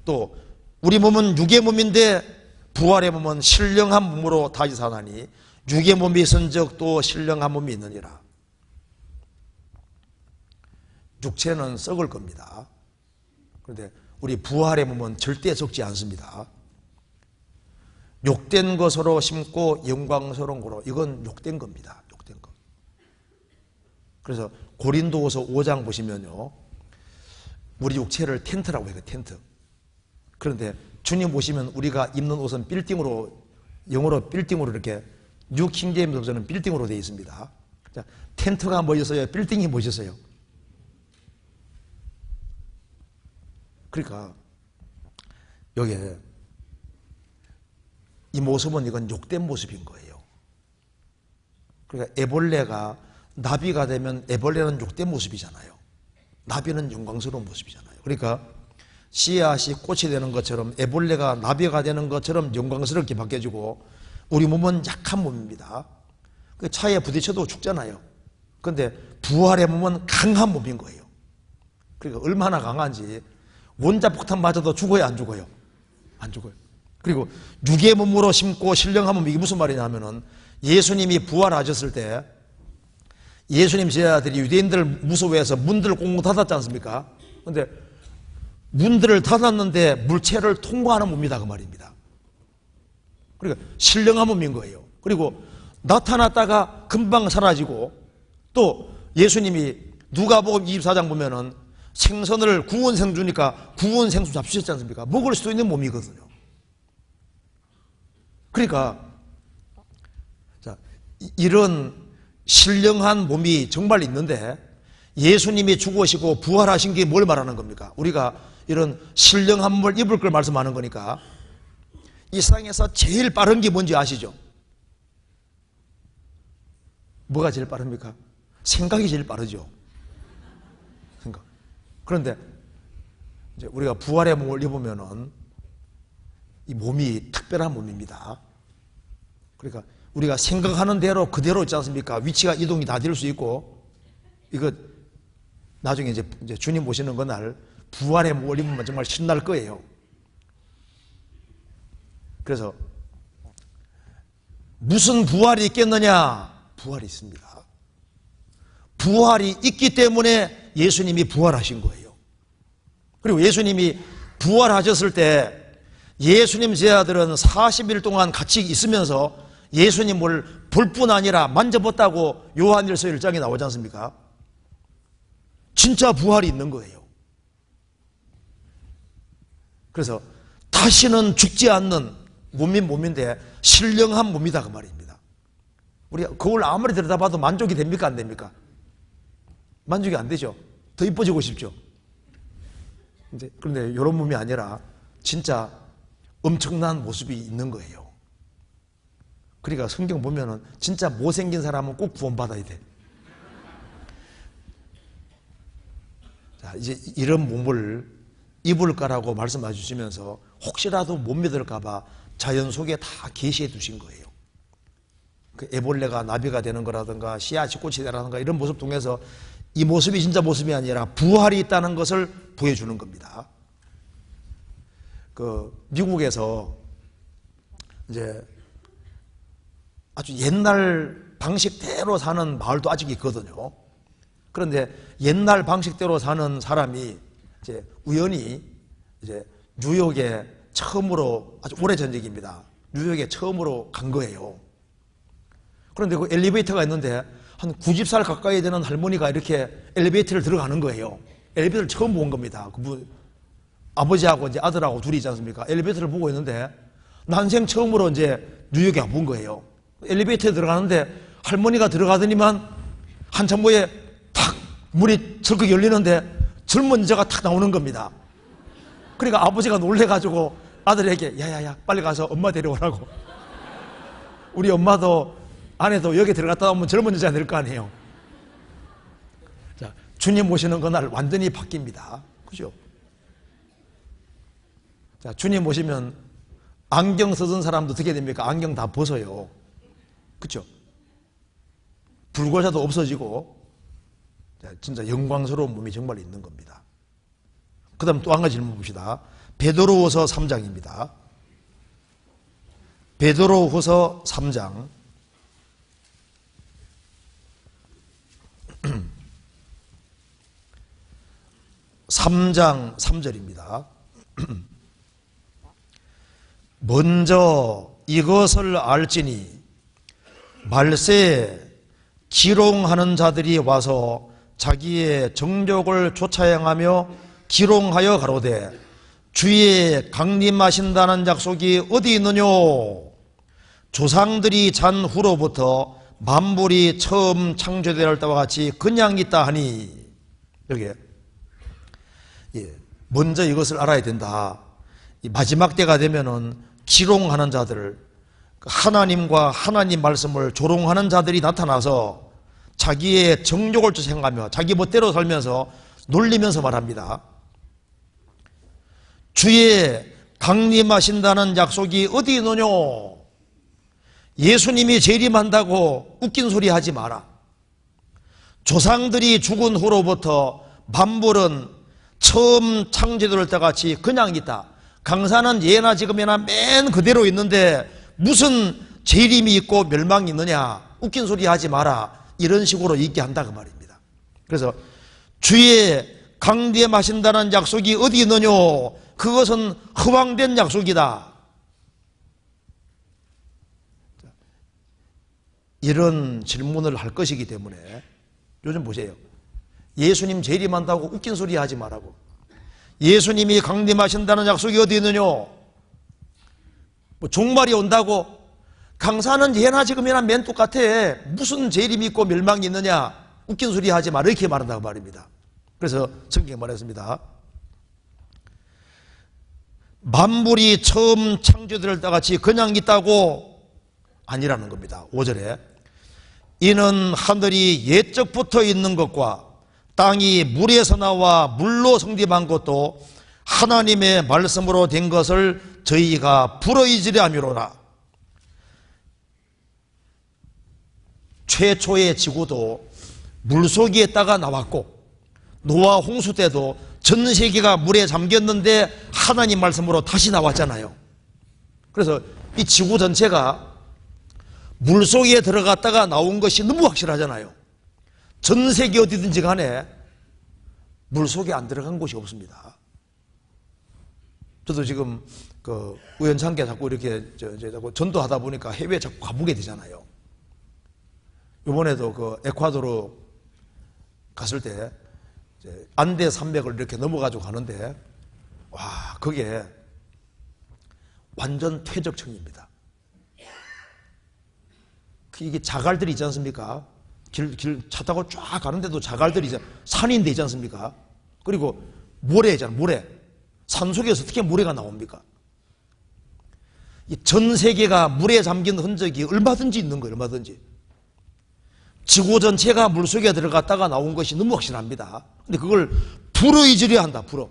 또 우리 몸은 육의 몸인데 부활의 몸은 신령한 몸으로 다시 사나니 육의 몸이 있은즉 또 신령한 몸이 있느니라. 육체는 썩을 겁니다. 그런데 우리 부활의 몸은 절대 썩지 않습니다. 욕된 것으로 심고 영광스러운 거로, 이건 욕된 겁니다. 욕된 것. 그래서 고린도후서 5장 보시면요, 우리 육체를 텐트라고 해요. 텐트. 그런데 주님 오시면 우리가 입는 옷은 빌딩으로, 영어로 빌딩으로 이렇게, 뉴 킹제임스 버전은 빌딩으로 되어 있습니다. 자, 텐트가 뭐였어요? 빌딩이 뭐였어요? 그러니까 여기에 이 모습은, 이건 욕된 모습인 거예요. 그러니까 애벌레가 나비가 되면 애벌레는 욕된 모습이잖아요. 나비는 영광스러운 모습이잖아요. 그러니까 씨앗이 꽃이 되는 것처럼 애벌레가 나비가 되는 것처럼 영광스럽게 바뀌어지고, 우리 몸은 약한 몸입니다. 차에 부딪혀도 죽잖아요. 그런데 부활의 몸은 강한 몸인 거예요. 그러니까 얼마나 강한지, 원자폭탄 맞아도 죽어요, 안 죽어요? 안 죽어요. 그리고 육의 몸으로 심고 신령한 몸, 이게 무슨 말이냐면은 예수님이 부활하셨을 때 예수님 제자들이 유대인들 무서워해서 문들을 꽁꽁 닫았지 않습니까? 그런데 문들을 닫았는데 물체를 통과하는 몸이다, 그 말입니다. 그러니까 신령한 몸인 거예요. 그리고 나타났다가 금방 사라지고, 또 예수님이 누가복음 24장 보면은 생선을 구원생 주니까 구원생수 잡수셨지 않습니까? 먹을 수도 있는 몸이거든요. 그러니까 자, 이런 신령한 몸이 정말 있는데 예수님이 죽으시고 부활하신 게 뭘 말하는 겁니까? 우리가 이런 신령한 몸을 입을 걸 말씀하는 거니까, 이 세상에서 제일 빠른 게 뭔지 아시죠? 뭐가 제일 빠릅니까? 생각이 제일 빠르죠. 생각. 그런데 이제 우리가 부활의 몸을 입으면은 이 몸이 특별한 몸입니다. 그러니까 우리가 생각하는 대로 그대로 있지 않습니까? 위치가 이동이 다 될 수 있고, 이거 나중에 이제 주님 오시는 그날 부활의 몸을 입으면 정말 신날 거예요. 그래서 무슨 부활이 있겠느냐? 부활이 있습니다. 부활이 있기 때문에 예수님이 부활하신 거예요. 그리고 예수님이 부활하셨을 때 예수님 제자들은 40일 동안 같이 있으면서 예수님을 볼 뿐 아니라 만져봤다고 요한일서 1장에 나오지 않습니까? 진짜 부활이 있는 거예요. 그래서 다시는 죽지 않는 몸인데 신령한 몸이다, 그 말입니다. 우리가 거울 아무리 들여다봐도 만족이 됩니까, 안 됩니까? 만족이 안 되죠. 더 이뻐지고 싶죠. 그런데 이런 몸이 아니라 진짜 엄청난 모습이 있는 거예요. 그러니까 성경 보면은 진짜 못생긴 사람은 꼭 구원받아야 돼. 자, 이제 이런 몸을 입을까라고 말씀해 주시면서 혹시라도 못 믿을까봐 자연 속에 다 계시해 두신 거예요. 그 애벌레가 나비가 되는 거라든가 씨앗이 꽃이 되라든가 이런 모습 통해서 이 모습이 진짜 모습이 아니라 부활이 있다는 것을 보여주는 겁니다. 그 미국에서 이제 아주 옛날 방식대로 사는 마을도 아직 있거든요. 그런데 옛날 방식대로 사는 사람이 이제 우연히 이제 뉴욕에 처음으로, 아주 오래전 얘기입니다. 뉴욕에 처음으로 간 거예요. 그런데 그 엘리베이터가 있는데 한 90살 가까이 되는 할머니가 이렇게 엘리베이터를 들어가는 거예요. 엘리베이터를 처음 본 겁니다. 그분 아버지하고 이제 아들하고 둘이 있지 않습니까? 엘리베이터를 보고 있는데 난생 처음으로 이제 뉴욕에 와본 거예요. 엘리베이터에 들어가는데 할머니가 들어가더니만 한참 후에 탁 문이 철컥 열리는데 젊은 여자가 탁 나오는 겁니다. 그러니까 아버지가 놀래가지고 아들에게 야야야 빨리 가서 엄마 데려오라고. 우리 엄마도 아내도 여기 들어갔다 오면 젊은 여자가 될 거 아니에요. 자, 주님 모시는 그날 완전히 바뀝니다. 그죠? 자, 주님 모시면 안경 쓰던 사람도 어떻게 됩니까? 안경 다 벗어요. 그죠? 불과자도 없어지고 진짜 영광스러운 몸이 정말 있는 겁니다. 그 다음 또 한 가지 질문 봅시다. 베드로후서 3장입니다. 베드로후서 3장 3장 3절입니다. 먼저 이것을 알지니 말세에 기롱하는 자들이 와서 자기의 정욕을 쫓아 행하며 기롱하여 가로되 주의 강림하신다는 약속이 어디 있느냐. 조상들이 잔 후로부터 만물이 처음 창조될 때와 같이 그냥 있다 하니, 여기에 먼저 이것을 알아야 된다. 이 마지막 때가 되면은 기롱하는 자들, 하나님과 하나님 말씀을 조롱하는 자들이 나타나서 자기의 정욕을 생각하며 자기 멋대로 살면서 놀리면서 말합니다. 주의 강림하신다는 약속이 어디 있느냐. 예수님이 재림한다고 웃긴 소리 하지 마라. 조상들이 죽은 후로부터 만물은 처음 창조될 때 같이 그냥 있다. 강사는 예나 지금이나 맨 그대로 있는데 무슨 재림이 있고 멸망이 있느냐. 웃긴 소리 하지 마라. 이런 식으로 얘기한다 그 말입니다. 그래서 주의 강림하신다는 약속이 어디 있느냐. 그것은 허황된 약속이다. 이런 질문을 할 것이기 때문에 요즘 보세요. 예수님 재림한다고 웃긴 소리 하지 말라고. 예수님이 강림하신다는 약속이 어디 있느냐. 뭐 종말이 온다고. 강사는 예나 지금이나 맨 똑같아. 무슨 재림이 있고 멸망이 있느냐. 웃긴 소리 하지 마라. 이렇게 말한다고 말입니다. 그래서 성경에 말했습니다. 만물이 처음 창조될 때 같이 그냥 있다고 아니라는 겁니다. 5절에 이는 하늘이 옛적부터 있는 것과 땅이 물에서 나와 물로 성립한 것도 하나님의 말씀으로 된 것을 저희가 불어이지려 함이로라. 최초의 지구도 물속에 있다가 나왔고 노아 홍수 때도 전 세계가 물에 잠겼는데 하나님 말씀으로 다시 나왔잖아요. 그래서 이 지구 전체가 물속에 들어갔다가 나온 것이 너무 확실하잖아요. 전 세계 어디든지 간에 물속에 안 들어간 곳이 없습니다. 저도 지금 그 우연찮게 자꾸 이렇게 자꾸 전도하다 보니까 해외에 자꾸 가보게 되잖아요. 이번에도 그 에콰도르 갔을 때 안데 산맥을 이렇게 넘어가지고 가는데 와, 그게 완전 퇴적층입니다. 이게 자갈들이 있지 않습니까? 차 타고 쫙 가는데도 자갈들이 있잖아요. 산인데 있지 않습니까? 그리고 모래잖아요. 모래. 산속에서 어떻게 모래가 나옵니까? 전 세계가 물에 잠긴 흔적이 얼마든지 있는 거예요. 얼마든지. 지구 전체가 물속에 들어갔다가 나온 것이 너무 확실합니다. 근데 그걸 불어이으려 한다. 불어.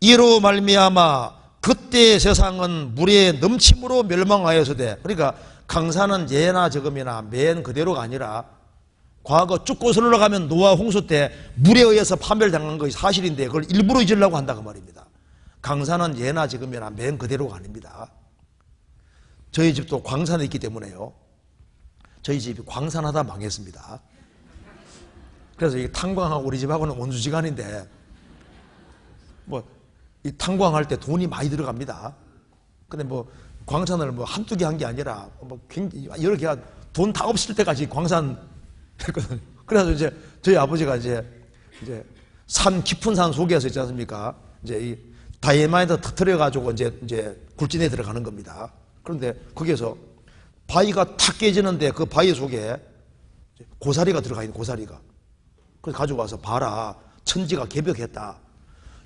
이로 말미암아 그때 세상은 물의 넘침으로 멸망하였으되, 그러니까 강산은 예나 저금이나 맨 그대로가 아니라 과거 쭉 거슬러 가면 노아 홍수 때 물에 의해서 파멸당한 것이 사실인데 그걸 일부러 잊으려고 한다 그 말입니다. 강산은 예나 지금이나 맨 그대로가 아닙니다. 저희 집도 광산에 있기 때문에요. 저희 집이 광산하다 망했습니다. 그래서 이 탄광하고 우리 집하고는 원수지간인데 뭐 이 탄광할 때 돈이 많이 들어갑니다. 근데 뭐 광산을 뭐 한두 개 한 게 아니라 뭐 굉장히 여러 개가 돈 다 없을 때까지 광산 했거든요. 그래서 이제 저희 아버지가 이제 산 깊은 산 속에서 있지 않습니까? 이제 이 다이아마이트 터뜨려가지고 이제 굴진에 들어가는 겁니다. 그런데 거기에서 바위가 탁 깨지는데 그 바위 속에 고사리가 들어가 있는 고사리가. 그래서 가지고 와서 봐라. 천지가 개벽했다.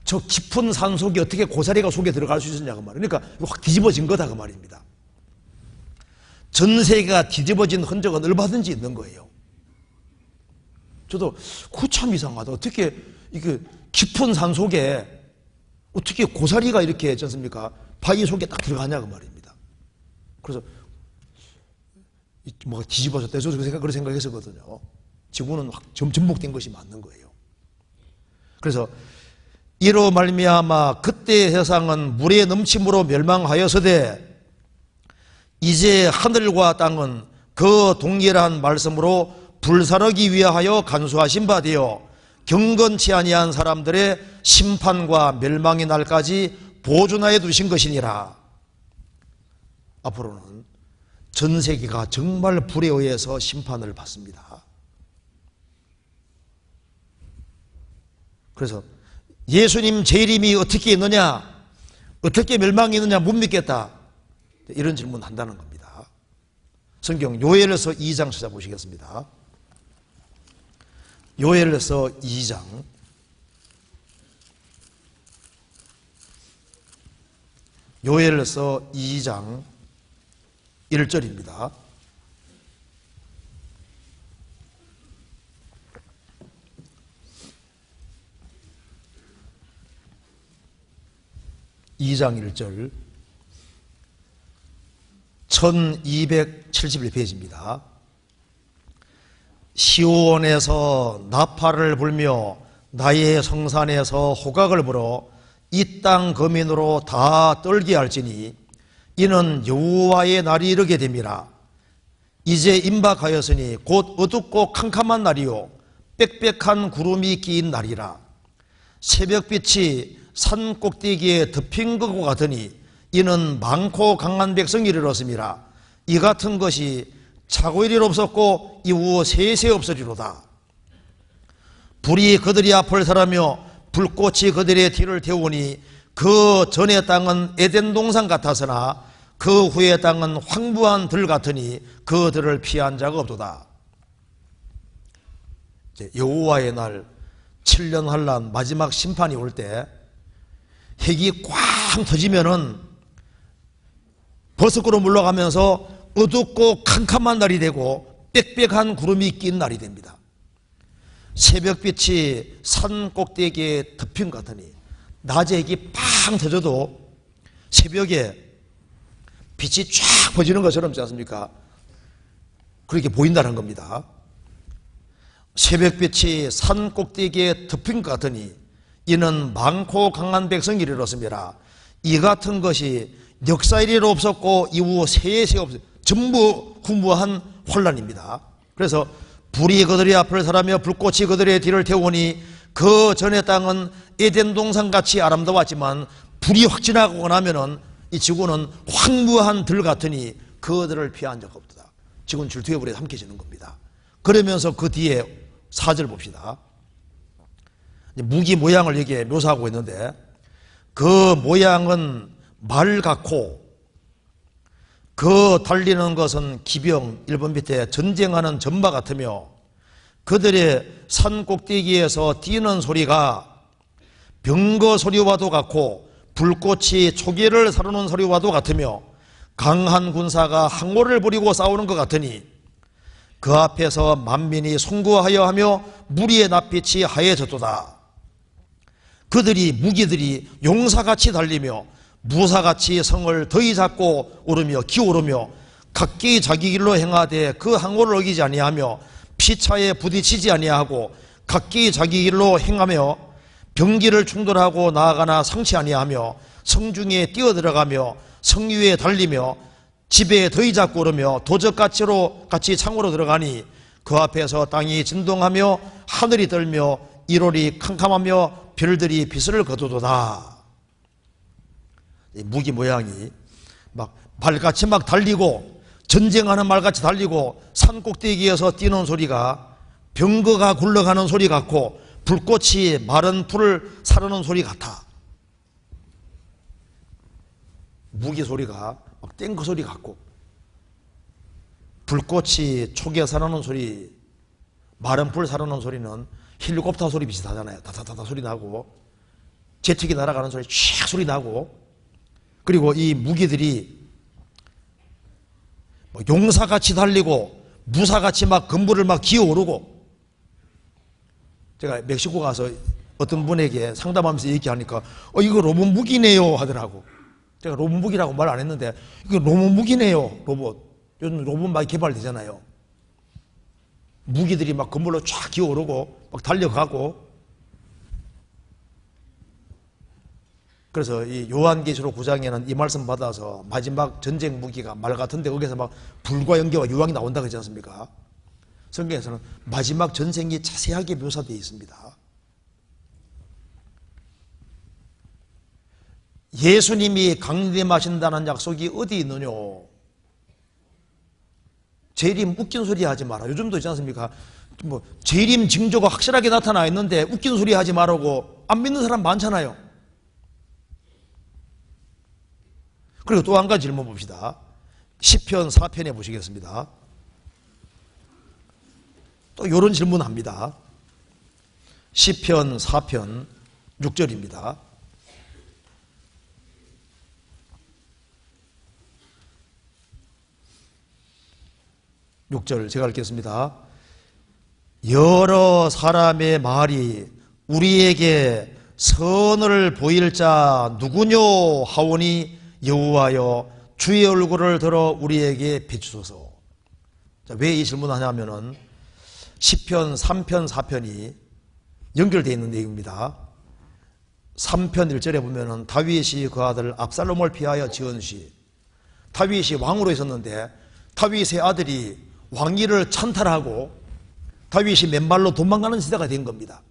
저 깊은 산 속에 어떻게 고사리가 속에 들어갈 수 있었냐 그 말이에요. 그러니까 확 뒤집어진 거다 그 말입니다. 전 세계가 뒤집어진 흔적은 얼마든지 있는 거예요. 저도 그 참 이상하다. 어떻게 이게 깊은 산 속에 어떻게 고사리가 이렇게 있지 않습니까? 바위 속에 딱 들어가냐 그 말입니다. 그래서 뭐가 뒤집어졌다. 저도 그런 생각했었거든요. 지구는 확 전복된 것이 맞는 거예요. 그래서 이로 말미암아 그때 세상은 물의 넘침으로 멸망하였으되 이제 하늘과 땅은 그 동일한 말씀으로 불사르기 위하여 간수하신 바 되어 경건치 아니한 사람들의 심판과 멸망의 날까지 보존하여 두신 것이니라. 앞으로는 전 세계가 정말 불에 의해서 심판을 받습니다. 그래서 예수님 재림이 어떻게 있느냐, 어떻게 멸망이 있느냐 못 믿겠다, 이런 질문 한다는 겁니다. 성경 요엘서 2장 찾아보시겠습니다. 요엘서 2장 1절입니다. (2장 1절) 1271페이지입니다. 시온에서 나팔을 불며 나의 성산에서 호각을 불어 이 땅 거민으로 다 떨게 할지니 이는 여호와의 날이 이르게 됨이라. 이제 임박하였으니 곧 어둡고 캄캄한 날이요 빽빽한 구름이 끼인 날이라. 새벽빛이 산 꼭대기에 덮인 것과 같으니 이는 많고 강한 백성이 이르렀음이라. 이 같은 것이 차고 일일 없었고 이후 세세 없으리로다. 불이 그들이 앞을 살하며 불꽃이 그들의 뒤를 태우니 그 전의 땅은 에덴 동산 같았으나 그 후의 땅은 황무한 들 같으니 그들을 피한 자가 없도다. 여호와의 날 7년 환란 마지막 심판이 올 때 핵이 꽝 터지면은 버스꾸로 물러가면서 어둡고 캄캄한 날이 되고 빽빽한 구름이 낀 날이 됩니다. 새벽빛이 산 꼭대기에 덮인 것 같으니 낮에 핵이 팡 터져도 새벽에 빛이 쫙 퍼지는 것처럼 있지 않습니까? 그렇게 보인다는 겁니다. 새벽빛이 산 꼭대기에 덮인 것 같으니 이는 많고 강한 백성이 이르렀음이라. 이 같은 것이 역사 이래로 없었고 이후 세세 없었, 전부 후무한 혼란입니다. 그래서 불이 그들의 앞을 살하며 불꽃이 그들의 뒤를 태우니 그 전의 땅은 에덴 동산같이 아름다웠지만 불이 확 지나가고 나면은 이 지구는 황무한 들 같으니 그들을 피한 자가 없다. 지구는 질투의 불에 삼켜지는 겁니다. 그러면서 그 뒤에 4절 봅시다. 무기 모양을 여기에 묘사하고 있는데 그 모양은 말 같고 그 달리는 것은 기병 1번 밑에 전쟁하는 전마 같으며 그들의 산 꼭대기에서 뛰는 소리가 병거 소리와도 같고 불꽃이 초계를 사르는 소리와도 같으며 강한 군사가 항오를 부리고 싸우는 것 같으니 그 앞에서 만민이 송구하여 하며 무리의 낯빛이 하얘졌도다. 그들이 무기들이 용사같이 달리며 무사같이 성을 더이 잡고 오르며 기오르며 각기 자기 길로 행하되 그 항호를 어기지 아니하며 피차에 부딪히지 아니하고 각기 자기 길로 행하며 병기를 충돌하고 나아가나 상치 아니하며 성중에 뛰어들어가며 성 위에 달리며 집에 더이 잡고 오르며 도적같이 창으로 들어가니 그 앞에서 땅이 진동하며 하늘이 떨며 일월이 캄캄하며 별들이 빛을 거두도다. 무기 모양이 막 말같이 막 달리고 전쟁하는 말같이 달리고 산 꼭대기에서 뛰는 소리가 병거가 굴러가는 소리 같고 불꽃이 마른 풀을 사르는 소리 같아. 무기 소리가 막 탱크 소리 같고 불꽃이 촉에 사르는 소리, 마른 풀 사르는 소리는 헬리콥터 소리 비슷하잖아요. 다다다다 소리 나고 제트기 날아가는 소리 촤 소리 나고, 그리고 이 무기들이 용사같이 달리고 무사같이 막 건물을 막 기어오르고, 제가 멕시코 가서 어떤 분에게 상담하면서 얘기하니까 이거 로봇 무기네요 하더라고. 제가 로봇 무기라고 말 안 했는데 이거 로봇 무기네요. 로봇. 요즘 로봇 많이 개발되잖아요. 무기들이 막 건물로 쫙 기어오르고 막 달려가고. 그래서 이 요한계시록 9장에는 이 말씀 받아서 마지막 전쟁 무기가 말 같은데 거기서 막 불과 연기와 유황이 나온다 그러지 않습니까? 성경에서는 마지막 전쟁이 자세하게 묘사되어 있습니다. 예수님이 강림하신다는 약속이 어디 있느냐? 재림 웃긴 소리 하지 마라. 요즘도 있지 않습니까? 뭐 재림 징조가 확실하게 나타나 있는데 웃긴 소리 하지 말라고 안 믿는 사람 많잖아요. 그리고 또 한 가지 질문 봅시다. 시편 4편에 보시겠습니다. 또 이런 질문 합니다. 시편 4편 6절입니다. 제가 읽겠습니다. 여러 사람의 말이 우리에게 선을 보일 자 누구뇨 하오니 여호와여 주의 얼굴을 들어 우리에게 비추소서. 왜 이 질문을 하냐면은 시편 3편 4편이 연결되어 있는 내용입니다. 3편 1절에 보면은 다윗이 그 아들 압살롬을 피하여 지은 시. 다윗이 왕으로 있었는데 다윗의 아들이 왕위를 찬탈하고 다윗이 맨발로 도망가는 시대가 된 겁니다.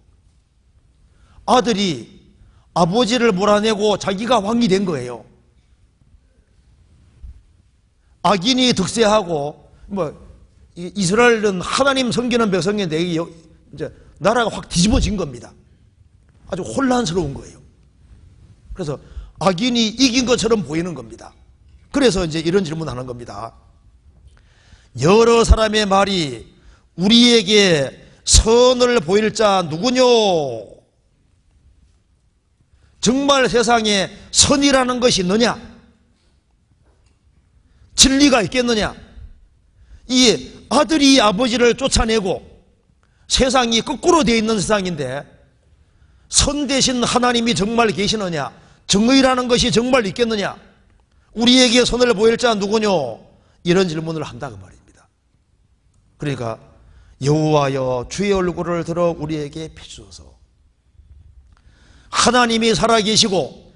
아들이 아버지를 몰아내고 자기가 왕이 된 거예요. 악인이 득세하고 이스라엘은 하나님 섬기는 백성인데 이제 나라가 확 뒤집어진 겁니다. 아주 혼란스러운 거예요. 그래서 악인이 이긴 것처럼 보이는 겁니다. 그래서 이제 이런 질문하는 겁니다. 여러 사람의 말이 우리에게 선을 보일 자 누구뇨? 정말 세상에 선이라는 것이 있느냐? 진리가 있겠느냐? 이 아들이 아버지를 쫓아내고 세상이 거꾸로 되어 있는 세상인데 선 대신 하나님이 정말 계시느냐? 정의라는 것이 정말 있겠느냐? 우리에게 선을 보일 자 누구뇨? 이런 질문을 한다 그 말입니다. 그러니까 여호와여 주의 얼굴을 들어 우리에게 비추소서. 하나님이 살아계시고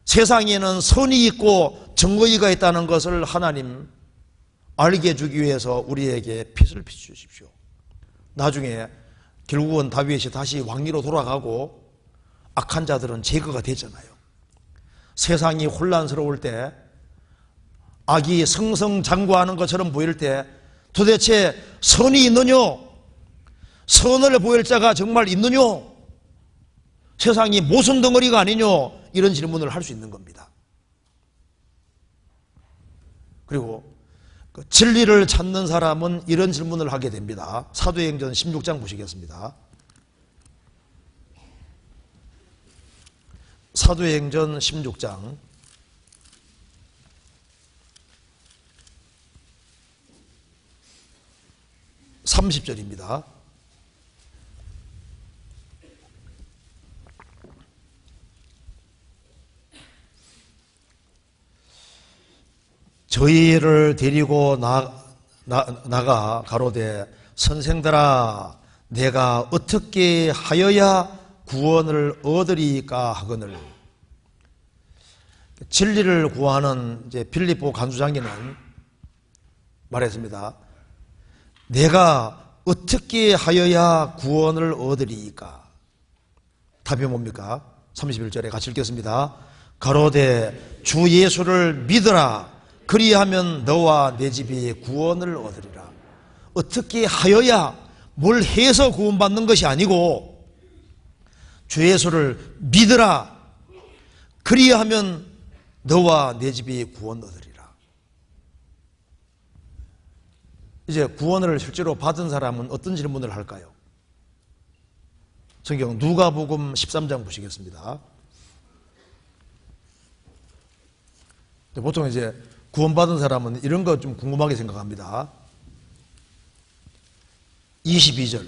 세상에는 선이 있고 정의가 있다는 것을 하나님 알게 해주기 위해서 우리에게 빛을 비추십시오. 나중에 결국은 다윗이 다시 왕위로 돌아가고 악한 자들은 제거가 되잖아요. 세상이 혼란스러울 때, 악이 승승장구하는 것처럼 보일 때 도대체 선이 있느냐? 선을 보일 자가 정말 있느냐? 세상이 모순 덩어리가 아니냐? 이런 질문을 할 수 있는 겁니다. 그리고 진리를 찾는 사람은 이런 질문을 하게 됩니다. 사도행전 16장 보시겠습니다. 사도행전 16장 30절입니다. 저희를 데리고 나가 가로되 선생들아 내가 어떻게 하여야 구원을 얻으리까 하거늘. 진리를 구하는 이제 빌립보 간수장인은 말했습니다. 내가 어떻게 하여야 구원을 얻으리까? 답이 뭡니까? 31절에 같이 읽겠습니다. 가로되 주 예수를 믿으라. 그리하면 너와 내 집이 구원을 얻으리라. 어떻게 하여야, 뭘 해서 구원받는 것이 아니고 주 예수를 믿으라. 그리하면 너와 내 집이 구원 얻으리라. 이제 구원을 실제로 받은 사람은 어떤 질문을 할까요? 성경 누가복음 13장 보시겠습니다. 보통 이제 구원받은 사람은 이런 거 좀 궁금하게 생각합니다. 22절,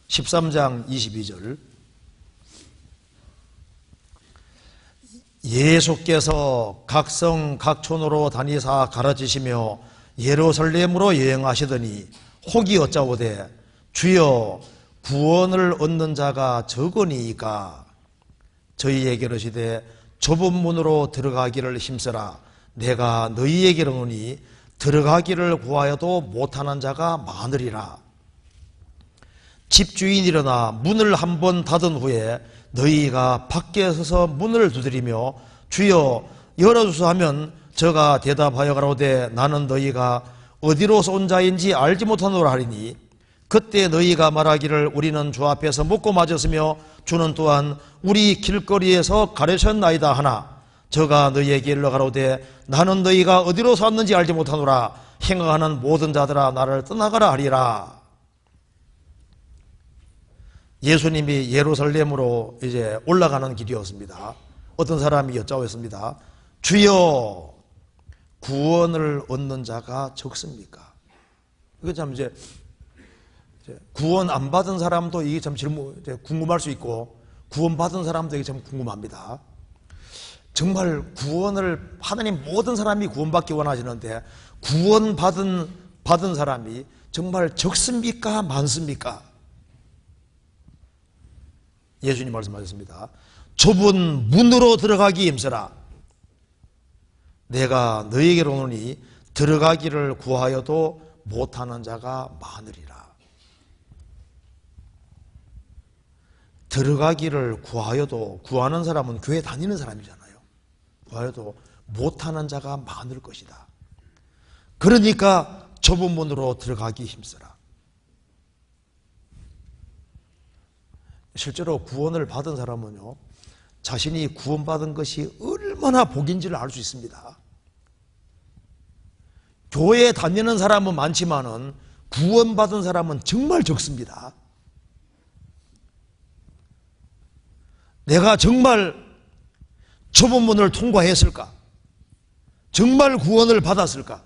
13장 22절. 예수께서 각성 각촌으로 다니사 가르치시며 예루살렘으로 여행하시더니 혹이 어짜오되 주여 구원을 얻는 자가 적으니이까 저희에게 이르시되 좁은 문으로 들어가기를 힘쓰라. 내가 너희에게 이르노니 들어가기를 구하여도 못하는 자가 많으리라. 집주인이 일어나 문을 한 번 닫은 후에 너희가 밖에 서서 문을 두드리며 주여 열어주소 하면 저가 대답하여 가로되 나는 너희가 어디로서 온 자인지 알지 못하노라 하리니 그때 너희가 말하기를 우리는 주 앞에서 먹고 마셨으며 주는 또한 우리 길거리에서 가르쳤나이다 하나 저가 너희에게 일러 가로되 나는 너희가 어디로서 왔는지 알지 못하노라. 행하는 모든 자들아 나를 떠나가라 하리라. 예수님이 예루살렘으로 이제 올라가는 길이었습니다. 어떤 사람이 여짜오했습니다. 주여 구원을 얻는 자가 적습니까? 이거 참 이제 구원 안 받은 사람도 이게 참 궁금할 수 있고 구원 받은 사람도 이게 참 궁금합니다. 정말 구원을 하나님 모든 사람이 구원받기 원하시는데 구원 받은 사람이 정말 적습니까? 많습니까? 예수님 말씀하셨습니다. 좁은 문으로 들어가기 힘쓰라. 내가 너희에게로 오노니 들어가기를 구하여도 못하는 자가 많으리라. 들어가기를 구하여도, 구하는 사람은 교회 다니는 사람이잖아요. 구하여도 못하는 자가 많을 것이다. 그러니까 좁은 문으로 들어가기 힘쓰라. 실제로 구원을 받은 사람은요, 자신이 구원받은 것이 얼마나 복인지를 알 수 있습니다. 교회에 다니는 사람은 많지만은 구원받은 사람은 정말 적습니다. 내가 정말 좁은 문을 통과했을까? 정말 구원을 받았을까?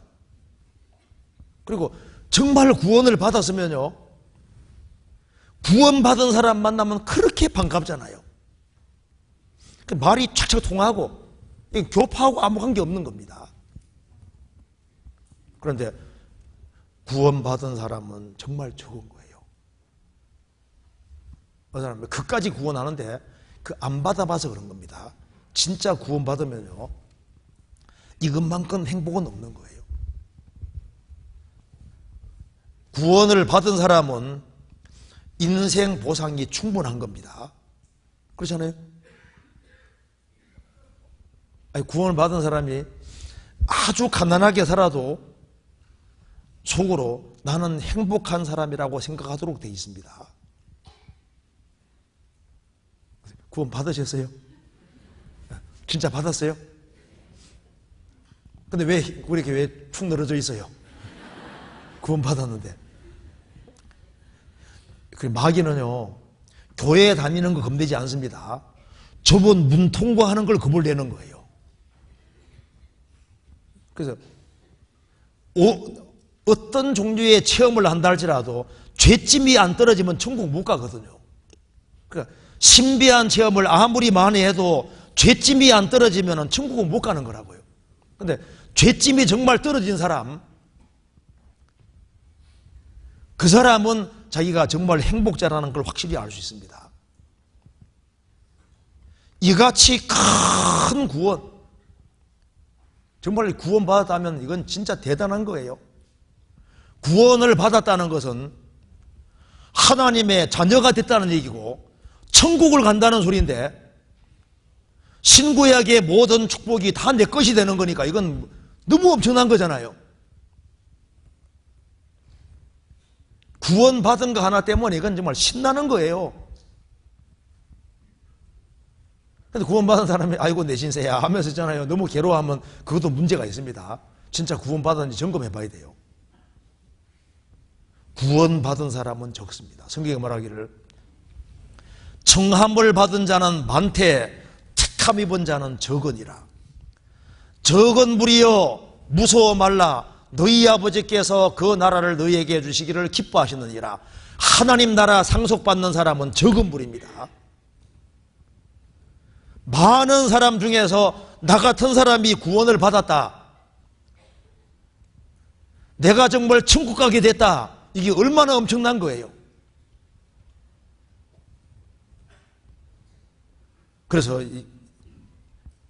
그리고 정말 구원을 받았으면요, 구원받은 사람 만나면 그렇게 반갑잖아요. 말이 착착 통하고 교파하고 아무 관계 없는 겁니다. 그런데 구원받은 사람은 정말 적은 거예요. 어떤 사람은 그까지 구원하는데 그 안 받아봐서 그런 겁니다. 진짜 구원받으면요, 이것만큼 행복은 없는 거예요. 구원을 받은 사람은 인생 보상이 충분한 겁니다. 그렇잖아요? 아니, 구원을 받은 사람이 아주 가난하게 살아도 속으로 나는 행복한 사람이라고 생각하도록 되어 있습니다. 구원 받으셨어요? 진짜 받았어요? 근데 왜 우리 교회에 축 늘어져 있어요? 구원 받았는데. 마귀는요, 교회에 다니는 거 겁내지 않습니다. 좁은 문 통과하는 걸 겁을 내는 거예요. 그래서 어떤 종류의 체험을 한다 할지라도 죄짐이 안 떨어지면 천국 못 가거든요. 그러니까 신비한 체험을 아무리 많이 해도 죄짐이 안 떨어지면 천국은 못 가는 거라고요. 근데 죄짐이 정말 떨어진 사람, 그 사람은 자기가 정말 행복자라는 걸 확실히 알 수 있습니다. 이같이 큰 구원, 정말 구원 받았다면 이건 진짜 대단한 거예요. 구원을 받았다는 것은 하나님의 자녀가 됐다는 얘기고 천국을 간다는 소리인데, 신구약의 모든 축복이 다 내 것이 되는 거니까 이건 너무 엄청난 거잖아요. 구원받은 거 하나 때문에 이건 정말 신나는 거예요. 근데 구원받은 사람이 아이고 내 신세야 하면서 있잖아요. 너무 괴로워하면 그것도 문제가 있습니다. 진짜 구원받았는지 점검해 봐야 돼요. 구원받은 사람은 적습니다. 성경에 말하기를 청함을 받은 자는 많되 택함 입은 자는 적으니라. 적은 무리여 무서워 말라. 너희 아버지께서 그 나라를 너희에게 주시기를 기뻐하시느니라. 하나님 나라 상속받는 사람은 적은 무리입니다. 많은 사람 중에서 나 같은 사람이 구원을 받았다, 내가 정말 천국 가게 됐다, 이게 얼마나 엄청난 거예요. 그래서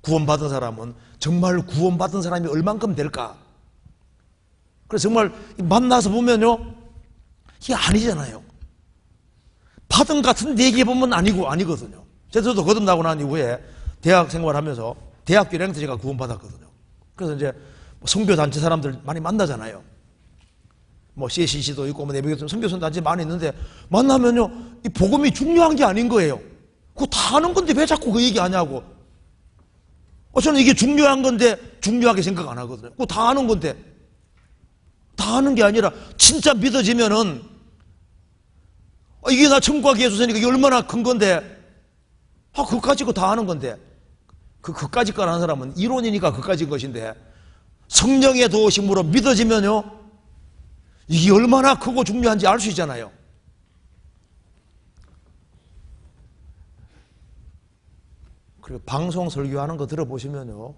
구원받은 사람은 정말 구원받은 사람이 얼만큼 될까? 그래서 정말 만나서 보면요, 이게 아니잖아요. 받은 같은 얘기해 보면 아니거든요. 저도 거듭나고 난 이후에 대학 생활하면서 대학교 1학년 때 제가 구원받았거든요. 그래서 이제 선교단체 사람들 많이 만나잖아요. 뭐 CCC도 있고 뭐 내비게이션 선교단체 많이 있는데 만나면요, 이 복음이 중요한 게 아닌 거예요. 그거 다 아는 건데 왜 자꾸 그 얘기 하냐고. 저는 이게 중요한 건데 중요하게 생각 안 하거든요. 그거 다 아는 건데, 다 아는 게 아니라 진짜 믿어지면은 이게 나 천국 가게 해주세니까 이게 얼마나 큰 건데, 그까짓 거 다 아는 건데, 그까짓 거 아는 사람은 이론이니까 그까짓 것인데, 성령의 도우심으로 믿어지면요, 이게 얼마나 크고 중요한지 알 수 있잖아요. 그리고 방송 설교하는 거 들어보시면요,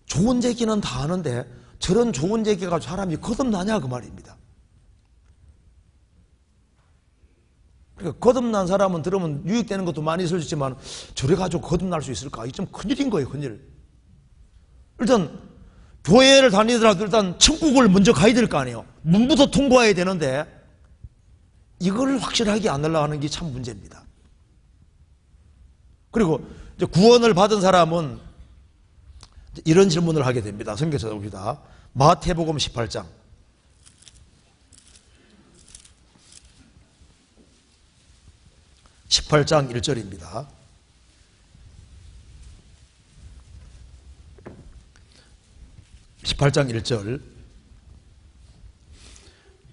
좋은 얘기는 다 아는데 저런 좋은 얘기가 사람이 거듭나냐 그 말입니다. 그러니까 거듭난 사람은 들으면 유익되는 것도 많이 있을 수 있지만 저래 가지고 거듭날 수 있을까? 이게 좀 큰일인 거예요, 큰일. 일단 교회를 다니더라도 일단 천국을 먼저 가야 될 거 아니에요. 문부터 통과해야 되는데 이걸 확실하게 안 하려고 하는 게 참 문제입니다. 그리고 이제 구원을 받은 사람은 이런 질문을 하게 됩니다. 성경 찾아봅시다. 마태복음 18장 1절입니다.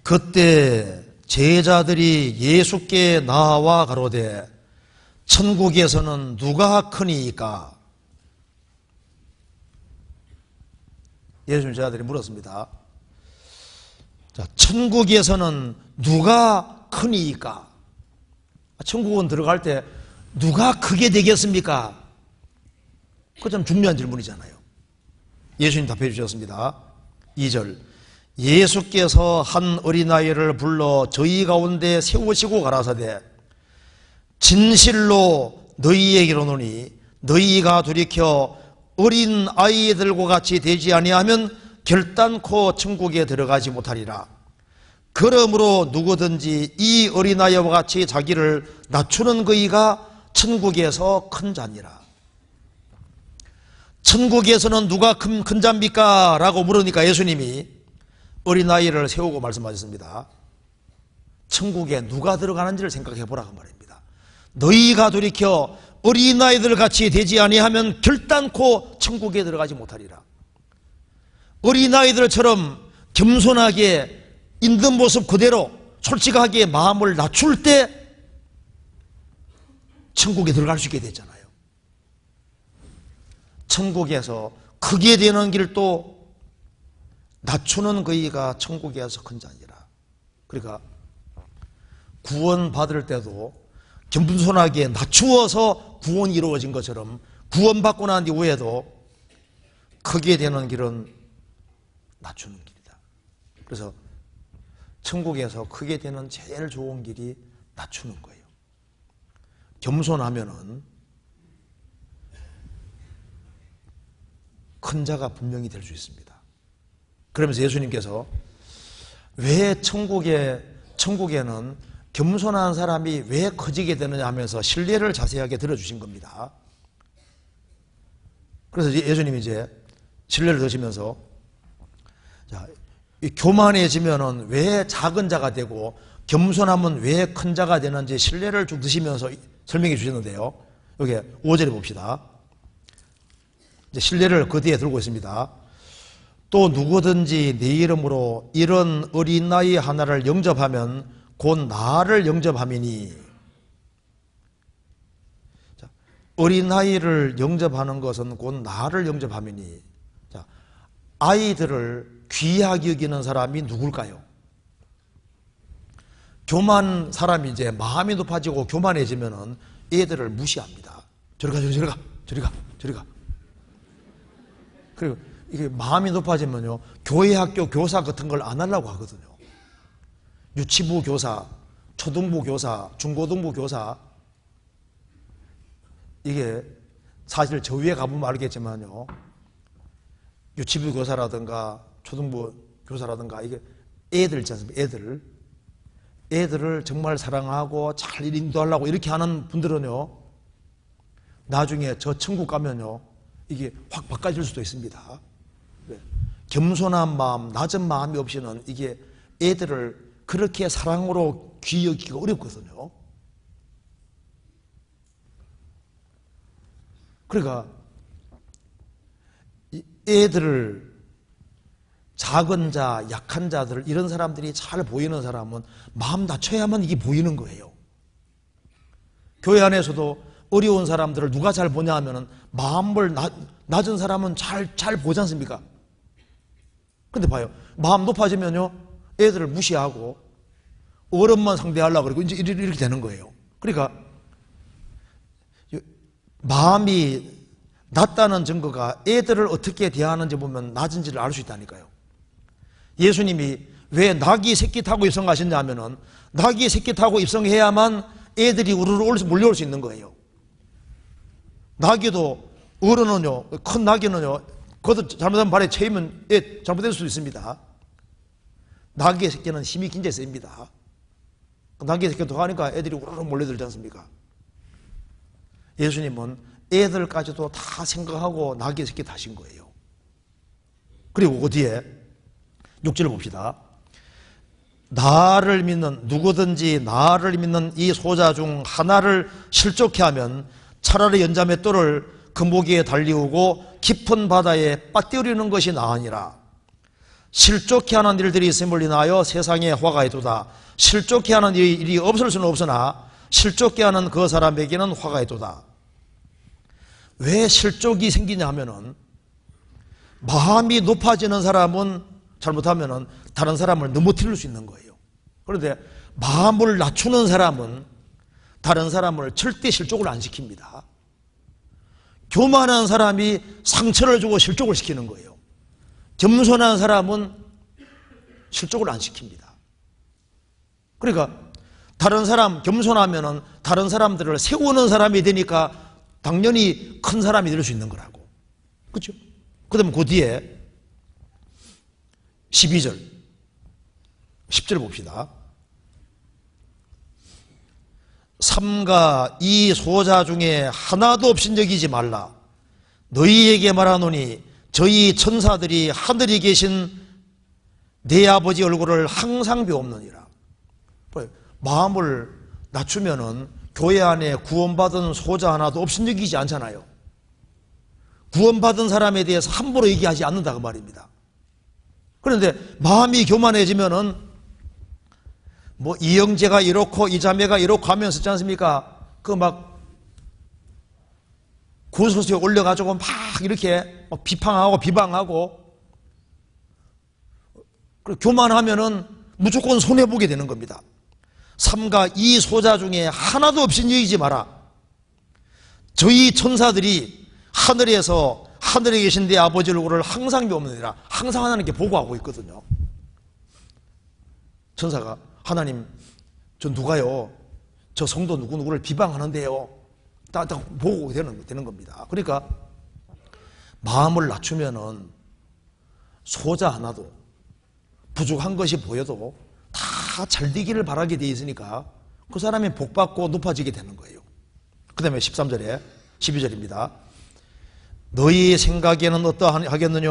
그때 제자들이 예수께 나와 가로되 천국에서는 누가 크니이까? 예수님 제자들이 물었습니다. 자, 천국에서는 누가 크니이까? 천국은 들어갈 때 누가 크게 되겠습니까? 그거 참 중요한 질문이잖아요. 예수님 답해 주셨습니다. 2절, 예수께서 한 어린아이를 불러 저희 가운데 세우시고 가라사대 진실로 너희에게 이르노니 너희가 돌이켜 어린 아이들과 같이 되지 아니하면 결단코 천국에 들어가지 못하리라. 그러므로 누구든지 이 어린아이와 같이 자기를 낮추는 그이가 천국에서 큰 자니라. 천국에서는 누가 큰 자입니까? 라고 물으니까 예수님이 어린아이를 세우고 말씀하셨습니다. 천국에 누가 들어가는지를 생각해 보라고 말입니다. 너희가 돌이켜 어린아이들 같이 되지 아니하면 결단코 천국에 들어가지 못하리라. 어린아이들처럼 겸손하게 있는 모습 그대로 솔직하게 마음을 낮출 때 천국에 들어갈 수 있게 됐잖아요. 천국에서 크게 되는 길도 낮추는 그이가 천국에서 큰 자니라. 그러니까 구원받을 때도 겸손하게 낮추어서 구원이 이루어진 것처럼 구원받고 난 이후에도 크게 되는 길은 낮추는 길이다. 그래서 천국에서 크게 되는 제일 좋은 길이 낮추는 거예요. 겸손하면은 큰 자가 분명히 될 수 있습니다. 그러면서 예수님께서 왜 천국에는 겸손한 사람이 왜 커지게 되느냐 하면서 신뢰를 자세하게 들어주신 겁니다. 그래서 예수님이 이제 신뢰를 드시면서 자, 이 교만해지면은 왜 작은 자가 되고 겸손하면 왜 큰 자가 되는지 신뢰를 쭉 드시면서 설명해 주셨는데요. 여기 5절에 봅시다. 이제 신뢰를 그 뒤에 들고 있습니다. 또 누구든지 내 이름으로 이런 어린 나이 하나를 영접하면 곧 나를 영접함이니. 자, 어린 나이를 영접하는 것은 곧 나를 영접함이니. 자, 아이들을 귀하게 여기는 사람이 누굴까요? 교만 사람이 이제 마음이 높아지고 교만해지면은 애들을 무시합니다. 저리 가, 저리 가, 저리 가, 저리 가. 그리고 이게 마음이 높아지면요, 교회 학교 교사 같은 걸 안 하려고 하거든요. 유치부 교사, 초등부 교사, 중고등부 교사. 이게 사실 저 위에 가보면 알겠지만요, 유치부 교사라든가 초등부 교사라든가 이게 애들 있지 않습니까? 애들을 정말 사랑하고 잘 인도하려고 이렇게 하는 분들은요, 나중에 저 천국 가면요, 이게 확 바꿔질 수도 있습니다. 겸손한 마음, 낮은 마음이 없이는 이게 애들을 그렇게 사랑으로 귀히 여기기가 어렵거든요. 그러니까 애들을, 작은 자, 약한 자들, 이런 사람들이 잘 보이는 사람은 마음 낮춰야만 이게 보이는 거예요. 교회 안에서도 어려운 사람들을 누가 잘 보냐 하면은 마음을 낮은 사람은 잘 보지 않습니까? 근데 봐요. 마음 높아지면요, 애들을 무시하고 어른만 상대하려고 그러고 이제 이렇게 되는 거예요. 그러니까 마음이 낮다는 증거가 애들을 어떻게 대하는지 보면 낮은지를 알 수 있다니까요. 예수님이 왜 낙이 새끼 타고 입성하셨냐 하면은 낙이 새끼 타고 입성해야만 애들이 우르르 몰려올 수 있는 거예요. 나귀도, 어른은요, 큰 나귀는요, 그것도 잘못하면 발에 채이면 잘못될 수도 있습니다. 나귀의 새끼는 힘이 굉장히 셉니다. 나귀의 새끼도 가니까 애들이 우르르 몰려들지 않습니까? 예수님은 애들까지도 다 생각하고 나귀의 새끼 타신 거예요. 그리고 어디에 6절을 봅시다. 나를 믿는, 누구든지 나를 믿는 이 소자 중 하나를 실족해 하면 차라리 연자의 똘을 금고기에 달리우고 깊은 바다에 빠뜨리는 것이 나으니라. 실족해 하는 일들이 있음을 인하여 세상에 화가 있도다. 실족해 하는 일이 없을 수는 없으나 실족해 하는 그 사람에게는 화가 있도다. 왜 실족이 생기냐 하면은 마음이 높아지는 사람은 잘못하면은 다른 사람을 넘어뜨릴 수 있는 거예요. 그런데 마음을 낮추는 사람은 다른 사람을 절대 실족을 안 시킵니다. 교만한 사람이 상처를 주고 실족을 시키는 거예요. 겸손한 사람은 실족을 안 시킵니다. 그러니까 다른 사람, 겸손하면은 다른 사람들을 세우는 사람이 되니까 당연히 큰 사람이 될 수 있는 거라고. 그렇죠? 그 다음에 그 뒤에 12절, 10절 봅시다. 삼가 이 소자 중에 하나도 없인 여기지 말라. 너희에게 말하노니 저희 천사들이 하늘에 계신 내 아버지 얼굴을 항상 배옵느니라. 마음을 낮추면은 교회 안에 구원받은 소자 하나도 없인 여기지 않잖아요. 구원받은 사람에 대해서 함부로 얘기하지 않는다 그 말입니다. 그런데 마음이 교만해지면은 뭐 이영재가 이렇고 이자매가 이렇고 하면서 있지 않습니까? 그 막 구설수에 올려가지고 막 이렇게 막 비판하고 비방하고, 교만하면은 무조건 손해보게 되는 겁니다. 삼가 이 소자 중에 하나도 없인 여기지 마라. 저희 천사들이 하늘에 계신 내 아버지 얼굴을 항상 배우느니라. 항상 하나님께 보고하고 있거든요. 천사가 하나님 저 누가요 저 성도 누구누구를 비방하는데요 딱 보고 되는 겁니다. 그러니까 마음을 낮추면은 소자 하나도 부족한 것이 보여도 다 잘 되기를 바라게 돼 있으니까 그 사람이 복받고 높아지게 되는 거예요. 그 다음에 13절에 12절입니다. 너희 생각에는 어떠하겠느냐?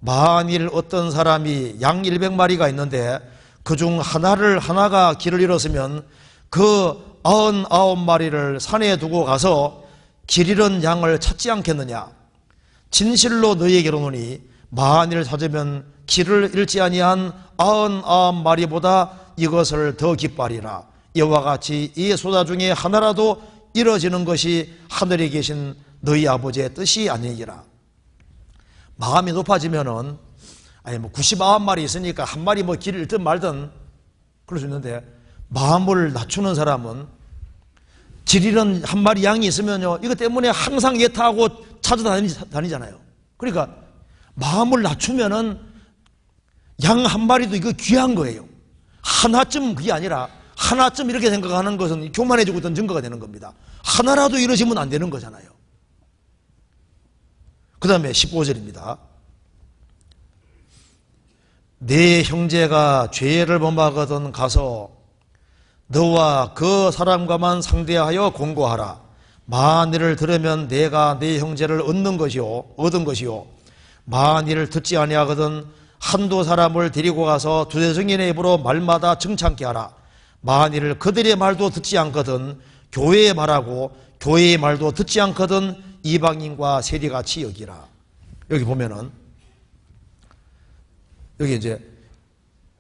만일 어떤 사람이 양 100마리가 있는데 그중 하나가 길을 잃었으면 그 99마리를 산에 두고 가서 길 잃은 양을 찾지 않겠느냐? 진실로 너희에게 이르노니 만일 찾으면 길을 잃지 아니한 99마리보다 이것을 더 기뻐하리라. 이와 같이 이 소자 중에 하나라도 이뤄지는 것이 하늘에 계신 너희 아버지의 뜻이 아니니라. 마음이 높아지면은 아니 99마리 있으니까 한 마리 길을 잃든 말든 그럴 수 있는데 마음을 낮추는 사람은 길 잃은 한 마리 양이 있으면요 이것 때문에 항상 예타하고 찾아다니잖아요. 그러니까 마음을 낮추면은 양 한 마리도 이거 귀한 거예요. 하나쯤 그게 아니라 하나쯤 이렇게 생각하는 것은 교만해지고 있던 증거가 되는 겁니다. 하나라도 이루어지면 안 되는 거잖아요. 그 다음에 15절입니다. 내 형제가 죄를 범하거든 가서 너와 그 사람과만 상대하여 공고하라. 만일을 들으면 내가 내 형제를 얻은 것이요 만일을 듣지 아니하거든 한두 사람을 데리고 가서 두세 증인의 입으로 말마다 정창케 하라. 만일 그들의 말도 듣지 않거든 교회의 말하고 교회의 말도 듣지 않거든 이방인과 세리같이 여기라. 여기 보면은 여기 이제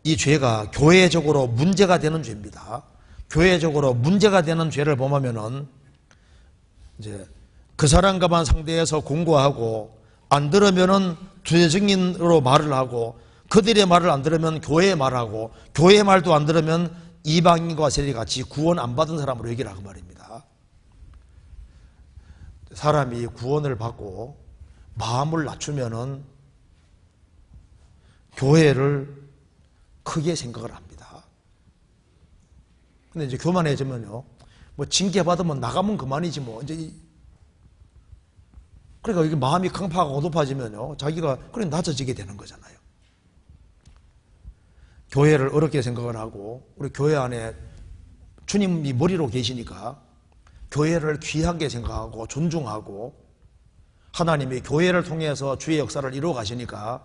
이 죄가 교회적으로 문제가 되는 죄입니다. 교회적으로 문제가 되는 죄를 범하면은 이제 그 사람과만 상대해서 공고하고 안 들으면은 두세 증인으로 말을 하고 그들의 말을 안 들으면 교회의 말하고 교회의 말도 안 들으면 이방인과 세리같이 구원 안 받은 사람으로 얘기를 하고 말입니다. 사람이 구원을 받고 마음을 낮추면은 교회를 크게 생각을 합니다. 근데 이제 교만해지면요, 징계받으면 나가면 그만이지 이제 그러니까 이게 마음이 강팍하고 높아지면요, 자기가 그래 낮아지게 되는 거잖아요. 교회를 어렵게 생각을 하고 우리 교회 안에 주님이 머리로 계시니까 교회를 귀하게 생각하고 존중하고 하나님이 교회를 통해서 주의 역사를 이루어 가시니까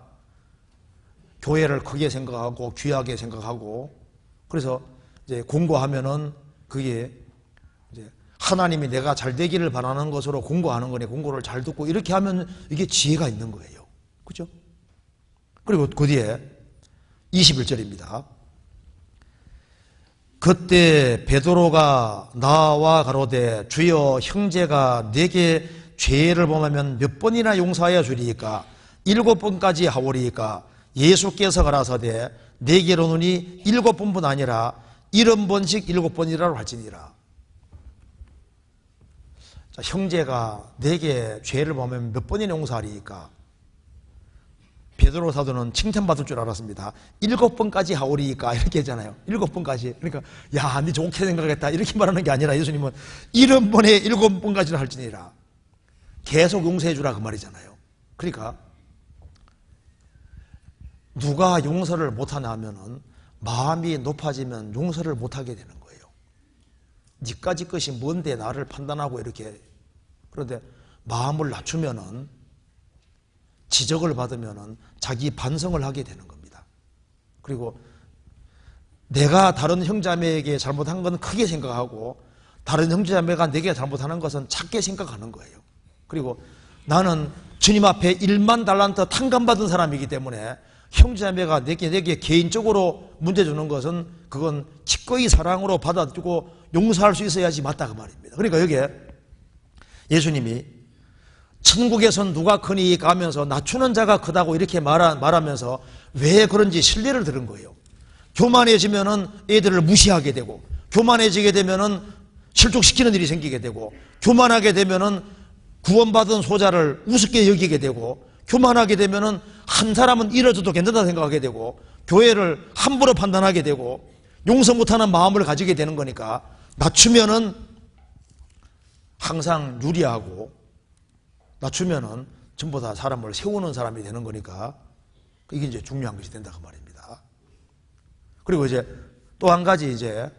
교회를 크게 생각하고 귀하게 생각하고 그래서 이제 공고하면은 그게 이제 하나님이 내가 잘 되기를 바라는 것으로 공고하는 거네. 공고를 잘 듣고 이렇게 하면 이게 지혜가 있는 거예요. 그죠? 그리고 그 뒤에 21절입니다. 그때 베드로가 나와 가로되 주여 형제가 내게 죄를 범하면 몇 번이나 용서하여 주리이까 7번까지 하오리이까 예수께서 가라사대 내게로는 7번뿐 아니라 70번씩 7번이라고 할지니라. 자, 형제가 내게 죄를 범하면 몇 번이나 용서하리이까. 베드로 사도는 칭찬받을 줄 알았습니다. 7번까지 하오리이까 이렇게 했잖아요. 7번까지. 그러니까 야, 네 좋게 생각했다 이렇게 말하는 게 아니라 예수님은 70번에 7번까지는 할지니라. 계속 용서해 주라 그 말이잖아요. 그러니까 누가 용서를 못하나 하면은 마음이 높아지면 용서를 못하게 되는 거예요. 니까지 것이 뭔데 나를 판단하고 이렇게. 그런데 마음을 낮추면은 지적을 받으면은 자기 반성을 하게 되는 겁니다. 그리고 내가 다른 형제자매에게 잘못한 건 크게 생각하고 다른 형제자매가 내게 잘못하는 것은 작게 생각하는 거예요. 그리고 나는 주님 앞에 1만 달란트 탕감받은 사람이기 때문에 형제자매가 내게 개인적으로 문제 주는 것은 그건 기꺼이 사랑으로 받아주고 용서할 수 있어야지 맞다 그 말입니다. 그러니까 여기에 예수님이 천국에선 누가 크니 가면서 낮추는 자가 크다고 이렇게 말하면서 왜 그런지 신뢰를 들은 거예요. 교만해지면은 애들을 무시하게 되고 교만해지게 되면은 실족시키는 일이 생기게 되고 교만하게 되면은 구원받은 소자를 우습게 여기게 되고, 교만하게 되면은 한 사람은 잃어져도 괜찮다 생각하게 되고, 교회를 함부로 판단하게 되고, 용서 못하는 마음을 가지게 되는 거니까, 낮추면은 항상 유리하고, 낮추면은 전부 다 사람을 세우는 사람이 되는 거니까, 이게 이제 중요한 것이 된다 그 말입니다. 그리고 이제 또 한 가지 이제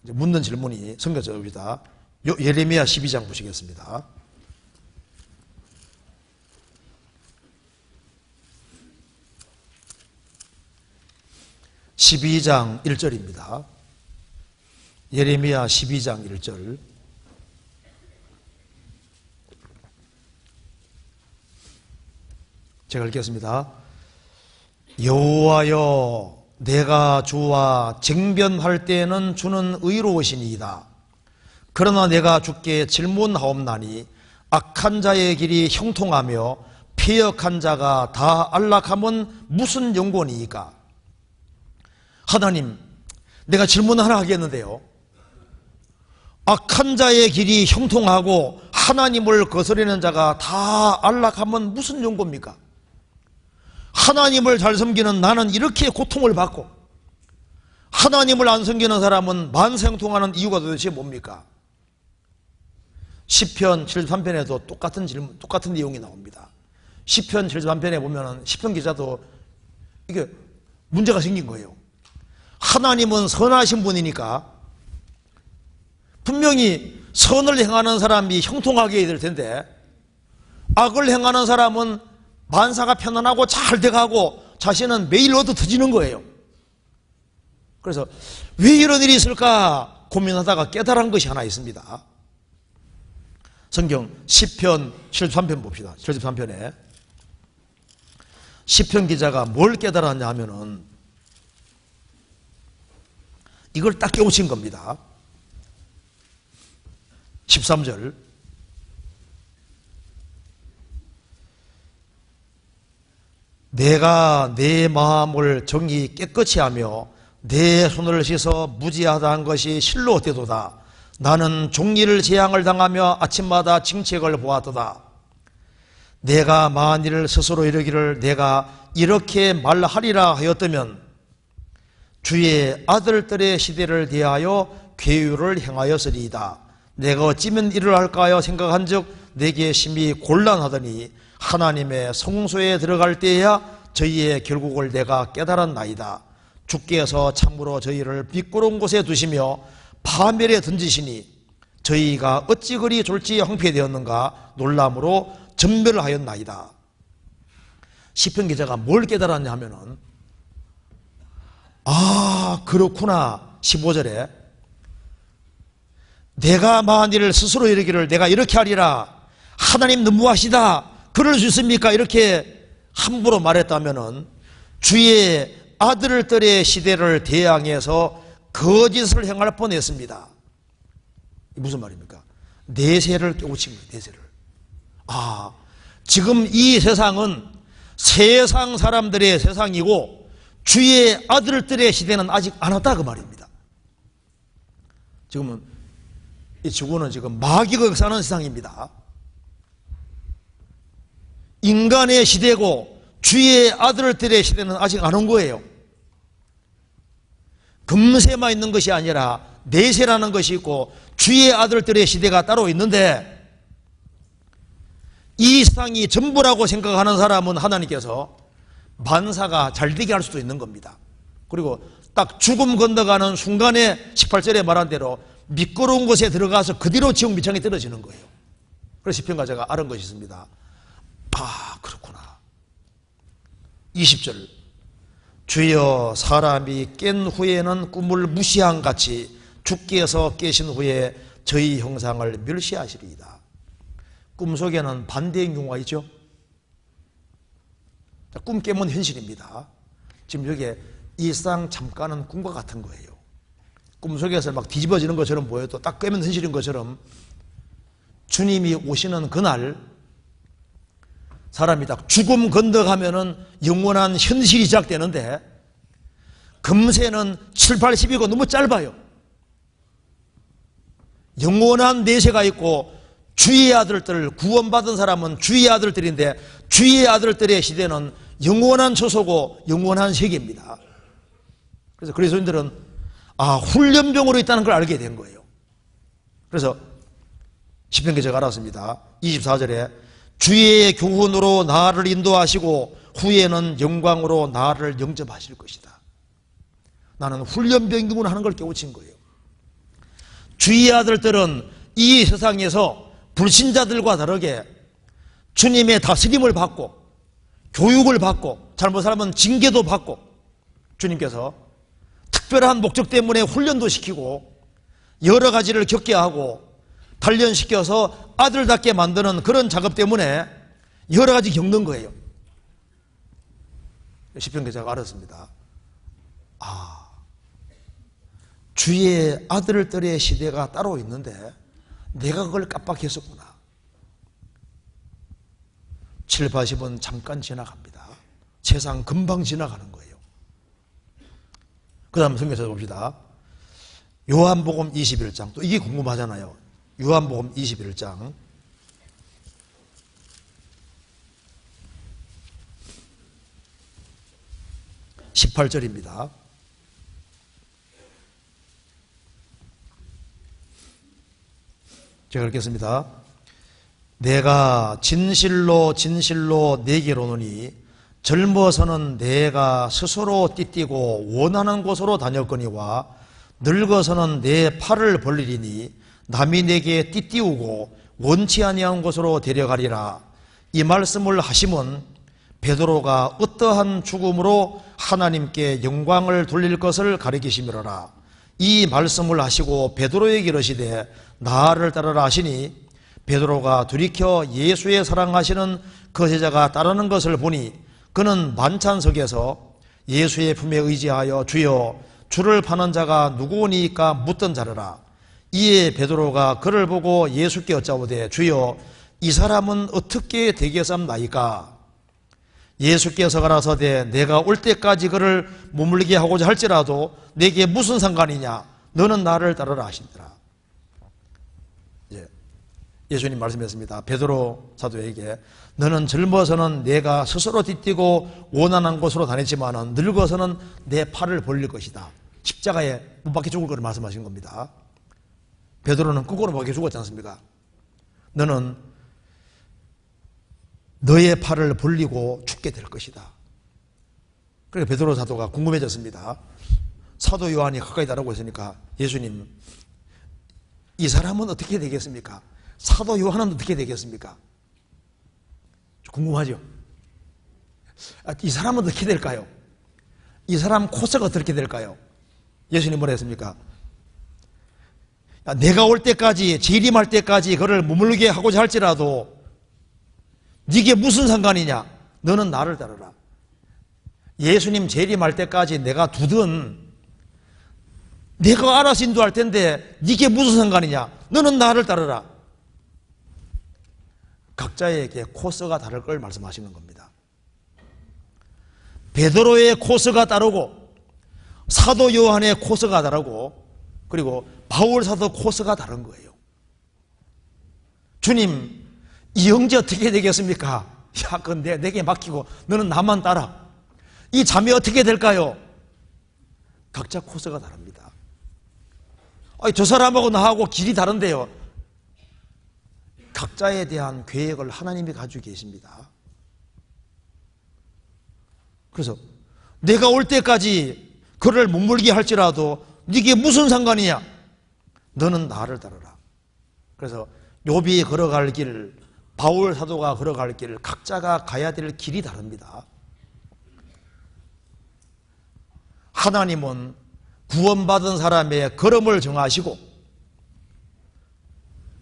묻는 질문이 성경적입니다. 예레미야 12장 보시겠습니다. (12장) 1절입니다. 예레미야 12장 1절. 제가 읽겠습니다. 여호와여, 내가 주와 쟁변할 때에는 주는 의로우시니이다. 그러나 내가 주께 질문하옵나니 악한 자의 길이 형통하며 패역한 자가 다 안락함은 무슨 연고니이까? 하나님, 내가 질문 하나 하겠는데요. 악한 자의 길이 형통하고 하나님을 거스르는 자가 다 안락하면 무슨 연고입니까? 하나님을 잘 섬기는 나는 이렇게 고통을 받고, 하나님을 안 섬기는 사람은 만생통하는 이유가 도대체 뭡니까? 시편 73편에도 똑같은 내용이 나옵니다. 시편 73편에 보면은 시편 기자도 이게 문제가 생긴 거예요. 하나님은 선하신 분이니까 분명히 선을 행하는 사람이 형통하게 될 텐데, 악을 행하는 사람은 만사가 편안하고 잘 돼가고 자신은 매일 얻어 터지는 거예요. 그래서 왜 이런 일이 있을까 고민하다가 깨달은 것이 하나 있습니다. 성경 시편 73편 봅시다. 73편에 시편 기자가 뭘 깨달았냐 하면은 이걸 딱 깨우친 겁니다. 13절. 내가 내 마음을 정히 깨끗이 하며 내 손을 씻어 무지하다한 것이 실로 되도다. 나는 종일 재앙을 당하며 아침마다 징책을 보았도다. 내가 만일 스스로 이르기를 내가 이렇게 말하리라 하였다면 주의 아들들의 시대를 대하여 괴유를 행하였으리이다. 내가 어찌면 이를 할까 생각한 즉 내게 심히 곤란하더니 하나님의 성소에 들어갈 때에야 저희의 결국을 내가 깨달았나이다. 주께서 참으로 저희를 미끄러운 곳에 두시며 파멸에 던지시니 저희가 어찌 그리 졸지에 황폐되었는가 놀람으로 전멸하였나이다. 시편 기자가 뭘 깨달았냐 하면은, 아 그렇구나. 15절에 내가 만일 스스로 이르기를 내가 이렇게 하리라, 하나님 너무하시다, 그럴 수 있습니까? 이렇게 함부로 말했다면은 주의 아들들의 시대를 대항해서 거짓을 행할 뻔했습니다. 무슨 말입니까? 내세를 깨우친 거예요. 내세를. 아, 지금 이 세상은 세상 사람들의 세상이고 주의 아들들의 시대는 아직 안 왔다 그 말입니다. 지금은 이 지구는 지금 마귀가 사는 세상입니다. 인간의 시대고 주의 아들들의 시대는 아직 안 온 거예요. 금세만 있는 것이 아니라 내세라는 것이 있고 주의 아들들의 시대가 따로 있는데, 이 세상이 전부라고 생각하는 사람은 하나님께서 만사가 잘 되게 할 수도 있는 겁니다. 그리고 딱 죽음 건너가는 순간에 18절에 말한 대로 미끄러운 곳에 들어가서 그대로 지옥 밑창에 떨어지는 거예요. 그래서 시편가자가 알은 것이 있습니다. 아 그렇구나. 20절. 주여 사람이 깬 후에는 꿈을 무시한 같이 주께서 깨신 후에 저희 형상을 멸시하시리이다. 꿈속에는 반대의 경우가 있죠. 꿈 깨면 현실입니다. 지금 여기에 일상 잠깐은 꿈과 같은 거예요. 꿈속에서 막 뒤집어지는 것처럼 보여도 딱 깨면 현실인 것처럼 주님이 오시는 그날 사람이 딱 죽음 건너가면은 영원한 현실이 시작되는데, 금세는 7, 80이고 너무 짧아요. 영원한 내세가 있고 주의 아들들, 구원받은 사람은 주의 아들들인데 주의 아들들의 시대는 영원한 처소고 영원한 세계입니다. 그래서 그리스도인들은 훈련병으로 있다는 걸 알게 된 거예요. 그래서 시편 기자가 알았습니다. 24절에 주의 교훈으로 나를 인도하시고 후에는 영광으로 나를 영접하실 것이다. 나는 훈련병이구나 하는 걸 깨우친 거예요. 주의 아들들은 이 세상에서 불신자들과 다르게 주님의 다스림을 받고 교육을 받고 잘못 살면 징계도 받고 주님께서 특별한 목적 때문에 훈련도 시키고 여러 가지를 겪게 하고 단련시켜서 아들답게 만드는 그런 작업 때문에 여러 가지 겪는 거예요. 시편 기자가 알았습니다. 주의 아들들의 시대가 따로 있는데 내가 그걸 깜빡했었구나. 7, 80은 잠깐 지나갑니다. 세상 금방 지나가는 거예요. 그 다음 성경에서 봅시다. 요한복음 21장. 또 이게 궁금하잖아요. 요한복음 21장 18절입니다. 제가 읽겠습니다. 내가 진실로 진실로 네게 이르노니 젊어서는 내가 스스로 띠띠고 원하는 곳으로 다녔거니와 늙어서는 내 팔을 벌리리니 남이 내게 띠띠우고 원치 아니한 곳으로 데려가리라. 이 말씀을 하심은 베드로가 어떠한 죽음으로 하나님께 영광을 돌릴 것을 가리키심이로라. 이 말씀을 하시고 베드로에게 이르시되 나를 따르라 하시니 베드로가 돌이켜 예수의 사랑하시는 그 제자가 따르는 것을 보니 그는 만찬석에서 예수의 품에 의지하여 주여 주를 파는 자가 누구니까 묻던 자르라. 이에 베드로가 그를 보고 예수께 여짜오되 주여 이 사람은 어떻게 되겠사옵나이까? 예수께서 가라사대 내가 올 때까지 그를 머물게 하고자 할지라도 내게 무슨 상관이냐? 너는 나를 따르라 하시니라. 예수님 말씀했습니다. 베드로 사도에게 너는 젊어서는 내가 스스로 띠띠고 원하는 곳으로 다녔지만 늙어서는 내 팔을 벌릴 것이다. 십자가에 못 박혀 죽을 것을 말씀하신 겁니다. 베드로는 거꾸로 박혀 죽었지 않습니까? 너는 너의 팔을 벌리고 죽게 될 것이다. 그러니까 베드로 사도가 궁금해졌습니다. 사도 요한이 가까이 다루고 있으니까 예수님, 이 사람은 어떻게 되겠습니까? 사도 요한은 어떻게 되겠습니까? 궁금하죠? 이 사람은 어떻게 될까요? 이 사람 코스가 어떻게 될까요? 예수님 뭐라 했습니까? 내가 올 때까지, 재림할 때까지 그를 머물게 하고자 할지라도 네게 무슨 상관이냐? 너는 나를 따르라. 예수님 재림할 때까지 내가 두든 내가 알아서 인도할 텐데 네게 무슨 상관이냐? 너는 나를 따르라. 각자에게 코스가 다를 걸 말씀하시는 겁니다. 베드로의 코스가 다르고 사도 요한의 코스가 다르고 그리고 바울 사도 코스가 다른 거예요. 주님, 이 형제 어떻게 되겠습니까? 야, 그건 내게 맡기고 너는 나만 따라. 이 자매 어떻게 될까요? 각자 코스가 다릅니다. 저 사람하고 나하고 길이 다른데요. 각자에 대한 계획을 하나님이 가지고 계십니다. 그래서 내가 올 때까지 그를 머물게 할지라도 네게 무슨 상관이냐? 너는 나를 따르라. 그래서 욥이 걸어갈 길, 바울 사도가 걸어갈 길, 각자가 가야 될 길이 다릅니다. 하나님은 구원받은 사람의 걸음을 정하시고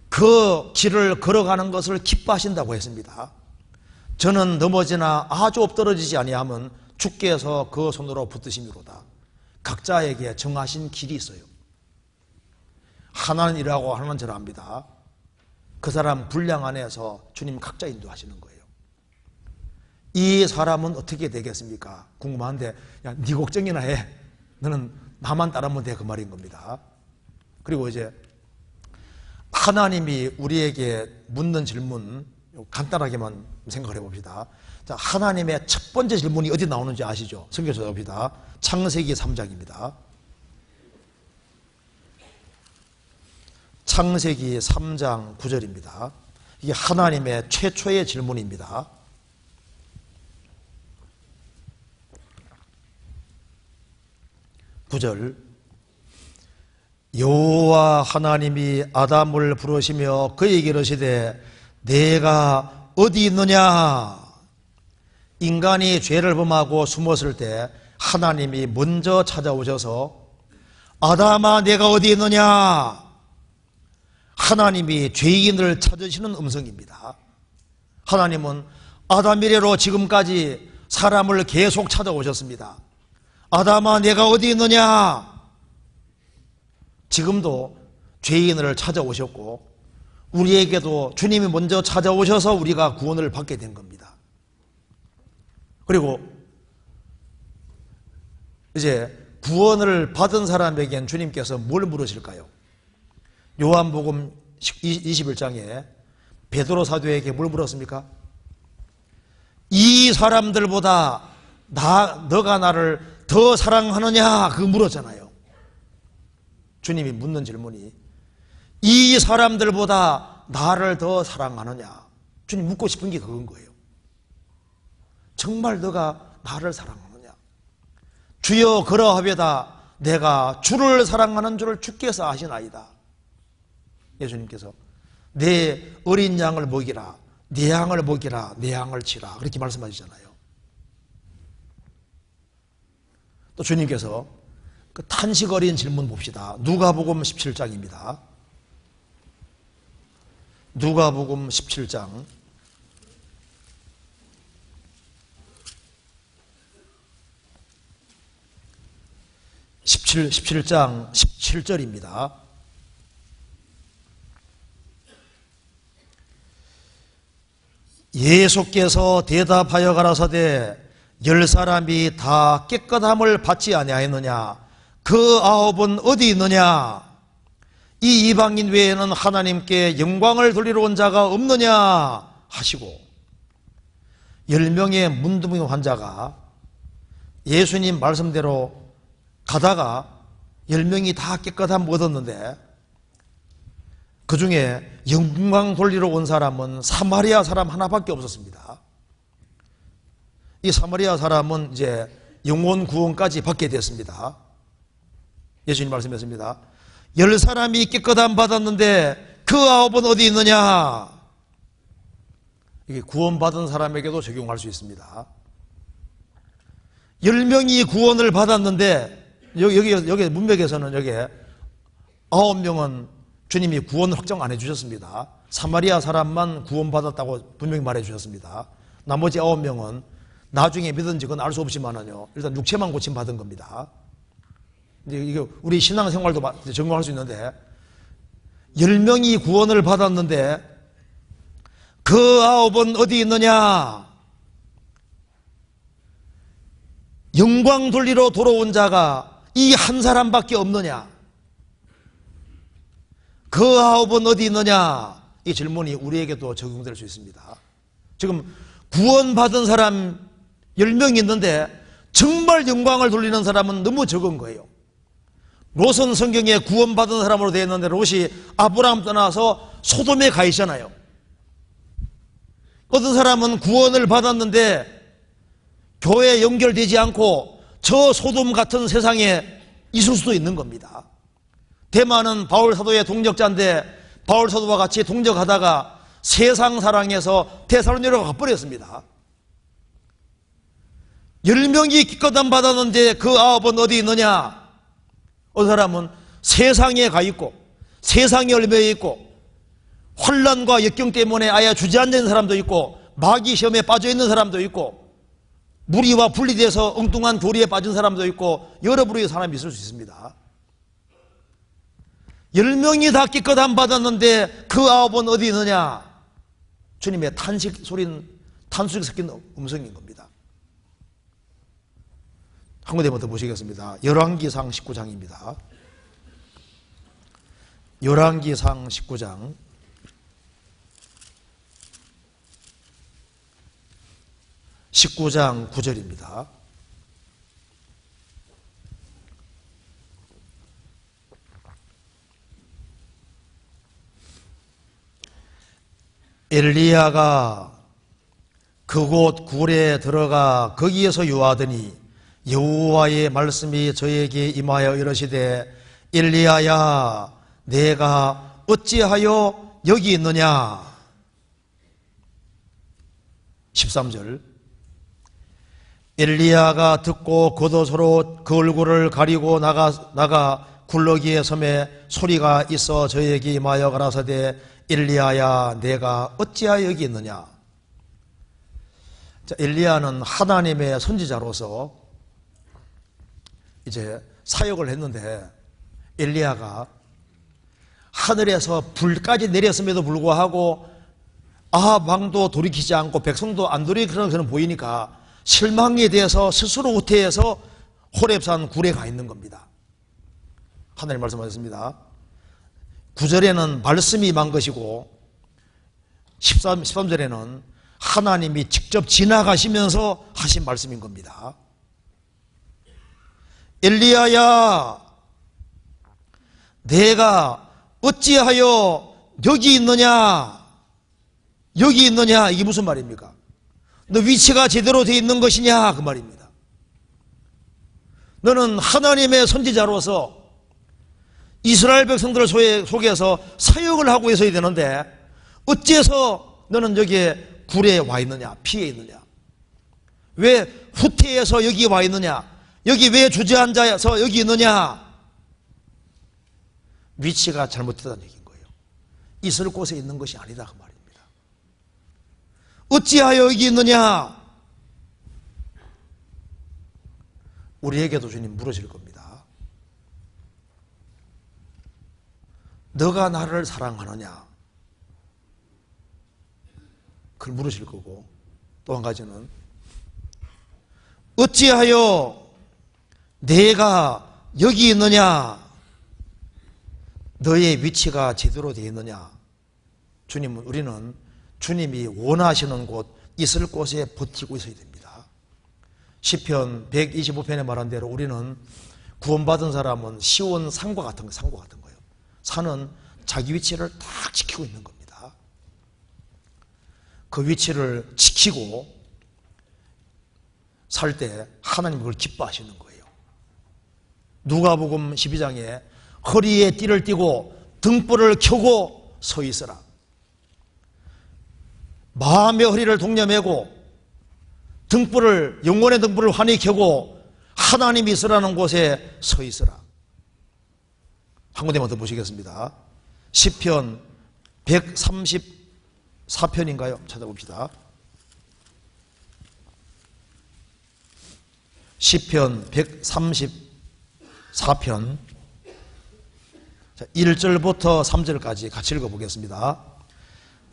그 길을 걸어가는 것을 기뻐하신다고 했습니다. 저는 넘어지나 아주 엎드러지지 아니하면 주께서 그 손으로 붙드심이로다. 각자에게 정하신 길이 있어요. 하나는 이라고 하나는 저라 합니다. 그 사람 분량 안에서 주님 각자 인도하시는 거예요. 이 사람은 어떻게 되겠습니까? 궁금한데 야, 네 걱정이나 해. 너는 나만 따르면 돼. 그 말인 겁니다. 그리고 이제 하나님이 우리에게 묻는 질문 간단하게만 생각을 해봅시다. 자, 하나님의 첫 번째 질문이 어디 나오는지 아시죠? 성경 찾아봅시다. 창세기 3장입니다. 창세기 3장 9절입니다. 이게 하나님의 최초의 질문입니다. (9절) 여호와 하나님이 아담을 부르시며 그에게 이르시되 내가 어디 있느냐. 인간이 죄를 범하고 숨었을 때 하나님이 먼저 찾아오셔서 아담아 내가 어디 있느냐. 하나님이 죄인을 찾으시는 음성입니다. 하나님은 아담 이래로 지금까지 사람을 계속 찾아오셨습니다. 아담아 내가 어디 있느냐. 지금도 죄인을 찾아오셨고 우리에게도 주님이 먼저 찾아오셔서 우리가 구원을 받게 된 겁니다. 그리고 이제 구원을 받은 사람에겐 주님께서 뭘 물으실까요? 요한복음 21장에 베드로 사도에게 뭘 물었습니까? 이 사람들보다 너가 나를 더 사랑하느냐 그거 물었잖아요. 주님이 묻는 질문이 이 사람들보다 나를 더 사랑하느냐. 주님 묻고 싶은 게 그건 거예요. 정말 너가 나를 사랑하느냐. 주여 그러하배다 내가 주를 사랑하는 줄을 주께서 아시나이다. 예수님께서 내 어린 양을 먹이라, 내 양을 먹이라, 내 양을 치라 그렇게 말씀하시잖아요. 또 주님께서 그 탄식 어린 질문 봅시다. 누가복음 17장입니다. 누가복음 17장 17장 17절입니다. 예수께서 대답하여 가라사대 10사람이 다 깨끗함을 받지 아니하였느냐. 그 9은 어디 있느냐. 이 이방인 외에는 하나님께 영광을 돌리러 온 자가 없느냐 하시고 10명의 문둥이 환자가 예수님 말씀대로 가다가 10명이 다 깨끗함 얻었는데 그 중에 영광 돌리러 온 사람은 사마리아 사람 하나밖에 없었습니다. 이 사마리아 사람은 이제 영혼 구원까지 받게 됐습니다. 예수님 말씀했습니다. 10사람이 깨끗함 받았는데 그 9은 어디 있느냐. 이게 구원받은 사람에게도 적용할 수 있습니다. 10명이 구원을 받았는데 여기 문맥에서는 여기 9명은 주님이 구원을 확정 안 해주셨습니다. 사마리아 사람만 구원받았다고 분명히 말해주셨습니다. 나머지 9명은 나중에 믿은지 그건 알 수 없지만은요, 일단 육체만 고침받은 겁니다. 이제 이게 우리 신앙생활도 적용할 수 있는데 10명이 구원을 받았는데 그 9은 어디 있느냐. 영광 돌리러 돌아온 자가 이 한 사람밖에 없느냐. 그 9은 어디 있느냐. 이 질문이 우리에게도 적용될 수 있습니다. 지금 구원받은 사람 10명이 있는데 정말 영광을 돌리는 사람은 너무 적은 거예요. 롯은 성경에 구원받은 사람으로 되어 있는데 롯이 아브라함 떠나서 소돔에 가 있잖아요. 어떤 사람은 구원을 받았는데 교회에 연결되지 않고 저 소돔 같은 세상에 있을 수도 있는 겁니다. 대만은 바울 사도의 동역자인데 바울 사도와 같이 동역하다가 세상 사랑에서 데살로니가로 가버렸습니다. 10명이 기껏함 받았는데 그 9은 어디 있느냐. 어떤 사람은 세상에 가 있고 세상에 얽매여 있고 환난과 역경 때문에 아예 주저앉은 사람도 있고 마귀 시험에 빠져 있는 사람도 있고 무리와 분리돼서 엉뚱한 교리에 빠진 사람도 있고 여러 부류의 사람이 있을 수 있습니다. 10명이 다 깨끗함 받았는데 그 9은 어디 있느냐. 주님의 탄식 소리는 탄식이 섞인 음성인 겁니다. 한 군데만 더 보시겠습니다. 열왕기상 19장입니다. 열왕기상 19장 9절입니다. 엘리야가 그곳 굴에 들어가 거기에서 유하더니 여호와의 말씀이 저에게 임하여 이르시되 엘리야야 내가 어찌하여 여기 있느냐. 13절 엘리야가 듣고 겉옷으로 그 얼굴을 가리고 나가 굴러기에 섬에 소리가 있어 저에게 임하여 가라사대 엘리야야 내가 어찌하여 여기 있느냐. 자, 엘리야는 하나님의 선지자로서 이제 사역을 했는데 엘리야가 하늘에서 불까지 내렸음에도 불구하고 왕도 돌이키지 않고 백성도 안 돌이키는 것처럼 보이니까 실망에 대해서 스스로 후퇴해서 호렙산 굴에 가 있는 겁니다. 하나님 말씀하셨습니다. 9절에는 말씀이 임한 것이고 13절에는 하나님이 직접 지나가시면서 하신 말씀인 겁니다. 엘리야야 내가 어찌하여 여기 있느냐. 여기 있느냐 이게 무슨 말입니까? 너 위치가 제대로 되어 있는 것이냐 그 말입니다. 너는 하나님의 선지자로서 이스라엘 백성들 속에서 사역을 하고 있어야 되는데 어째서 너는 여기에 굴에 와 있느냐, 피해 있느냐? 왜 후퇴해서 여기 와 있느냐? 여기 왜 주저앉아서 여기 있느냐? 위치가 잘못됐다는 얘기인 거예요. 있을 곳에 있는 것이 아니다 그 말입니다. 어찌하여 여기 있느냐? 우리에게도 주님 물으실 겁니다. 너가 나를 사랑하느냐? 그걸 물으실 거고, 또 한 가지는 어찌하여 내가 여기 있느냐? 너의 위치가 제대로 되어 있느냐? 우리는 주님이 원하시는 곳, 있을 곳에 버티고 있어야 됩니다. 시편 125편에 말한 대로 우리는 구원받은 사람은 시온 산과 같은 거예요. 산은 자기 위치를 딱 지키고 있는 겁니다. 그 위치를 지키고 살 때 하나님 그걸 기뻐하시는 거예요. 누가복음 12장에 허리에 띠를 띠고 등불을 켜고 서 있으라. 마음의 허리를 동여매고 영혼의 등불을 환히 켜고 하나님이 있으라는 곳에 서 있으라. 한 군데만 더 보시겠습니다. 시편 134편인가요? 찾아봅시다. 시편 134편 1절부터 3절까지 같이 읽어보겠습니다.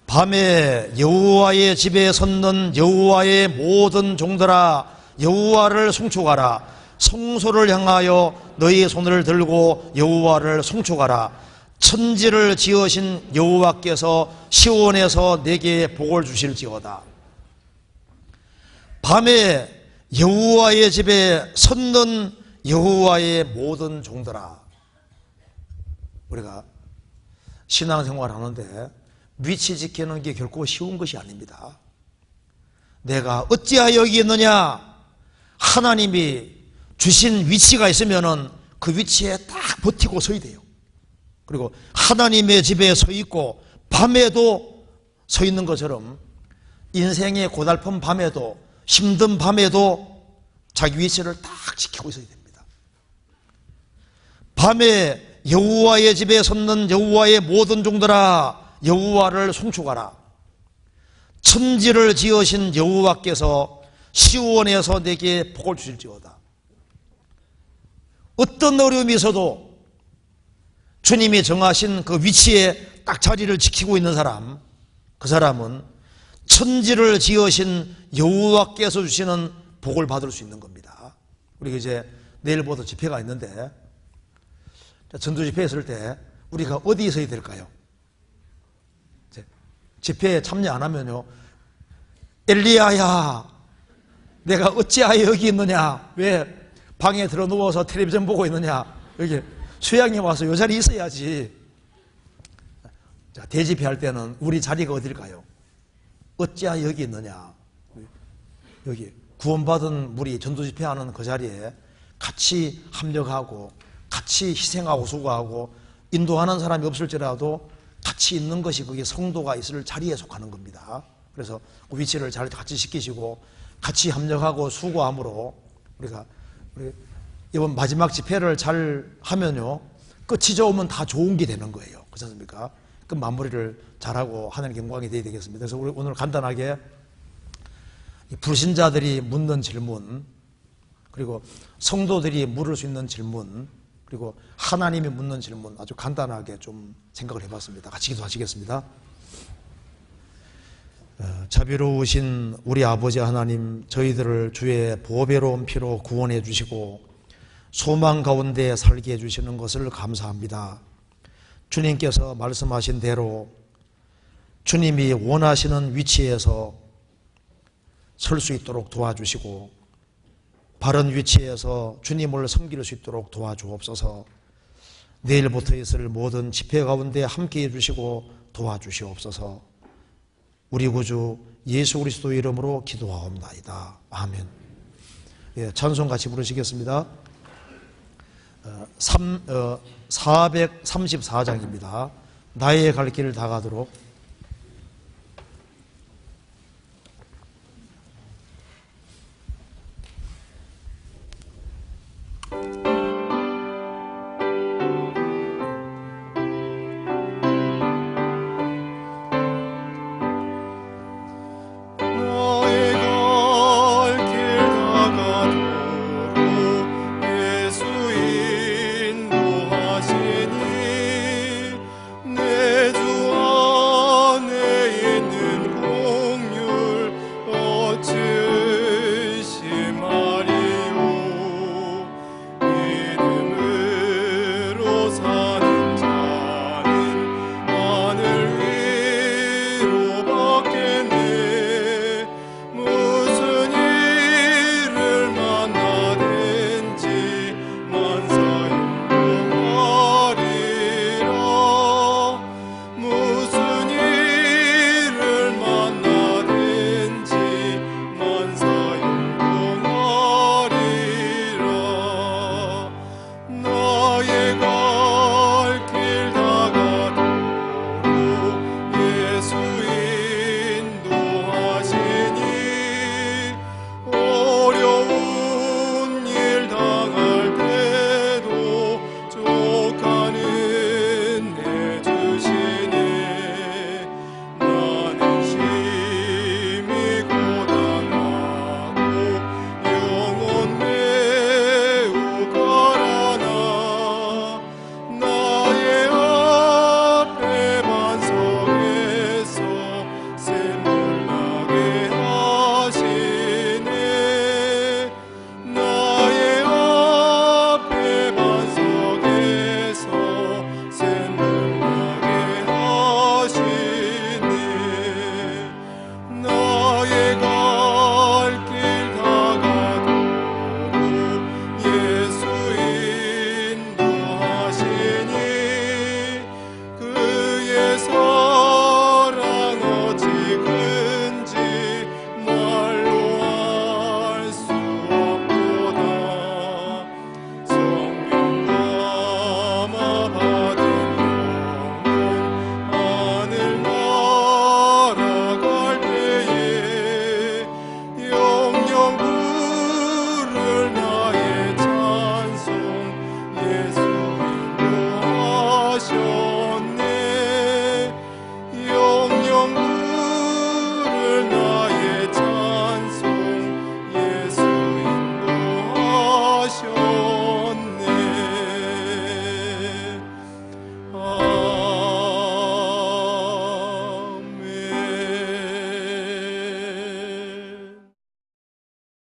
밤에 여호와의 집에 섰는 여호와의 모든 종들아 여호와를 송축하라. 성소를 향하여 너희 손을 들고 여호와를 송축하라. 천지를 지으신 여호와께서 시온에서 내게 복을 주실지어다. 밤에 여호와의 집에 섰는 여호와의 모든 종들아. 우리가 신앙생활 하는데 위치 지키는 게 결코 쉬운 것이 아닙니다. 내가 어찌하여 여기 있느냐? 하나님이 주신 위치가 있으면은 그 위치에 딱 버티고 서야 돼요. 그리고 하나님의 집에 서 있고 밤에도 서 있는 것처럼 인생의 고달픈 밤에도 힘든 밤에도 자기 위치를 딱 지키고 있어야 됩니다. 밤에 여호와의 집에 섰는 여호와의 모든 종들아 여호와를 송축하라. 천지를 지으신 여호와께서 시온에서 내게 복을 주실지어다. 어떤 어려움이 있어도 주님이 정하신 그 위치에 딱 자리를 지키고 있는 사람, 그 사람은 천지를 지으신 여호와께서 주시는 복을 받을 수 있는 겁니다. 우리가 이제 내일부터 집회가 있는데 전도 집회 했을 때 우리가 어디에 서야 될까요? 집회에 참여 안 하면요, 엘리야야, 내가 어찌하여 여기 있느냐? 왜 방에 들어 누워서 텔레비전 보고 있느냐? 여기 수양에 와서 요 자리에 있어야지. 자, 대집회할 때는 우리 자리가 어딜까요? 어찌하여 여기 있느냐? 여기 구원받은 우리 전도집회하는 그 자리에 같이 합력하고 같이 희생하고 수고하고 인도하는 사람이 없을지라도 같이 있는 것이 그게 성도가 있을 자리에 속하는 겁니다. 그래서 그 위치를 잘 같이 지키시고 같이 합력하고 수고함으로 우리 이번 마지막 집회를 잘 하면요, 끝이 좋으면 다 좋은 게 되는 거예요. 그렇지 않습니까? 그 마무리를 잘하고 하는 경광이 되어야 되겠습니다. 그래서 우리 오늘 간단하게 불신자들이 묻는 질문, 그리고 성도들이 물을 수 있는 질문, 그리고 하나님이 묻는 질문 아주 간단하게 좀 생각을 해봤습니다. 같이 기도하시겠습니다. 자비로우신 우리 아버지 하나님, 저희들을 주의 보배로운 피로 구원해 주시고 소망 가운데 살게 해주시는 것을 감사합니다. 주님께서 말씀하신 대로 주님이 원하시는 위치에서 설 수 있도록 도와주시고 바른 위치에서 주님을 섬길 수 있도록 도와주옵소서. 내일부터 있을 모든 집회 가운데 함께해 주시고 도와주시옵소서. 우리 구주 예수 그리스도 이름으로 기도하옵나이다. 아멘. 예, 찬송 같이 부르시겠습니다. 434장입니다. 나의 갈 길을 다 가도록.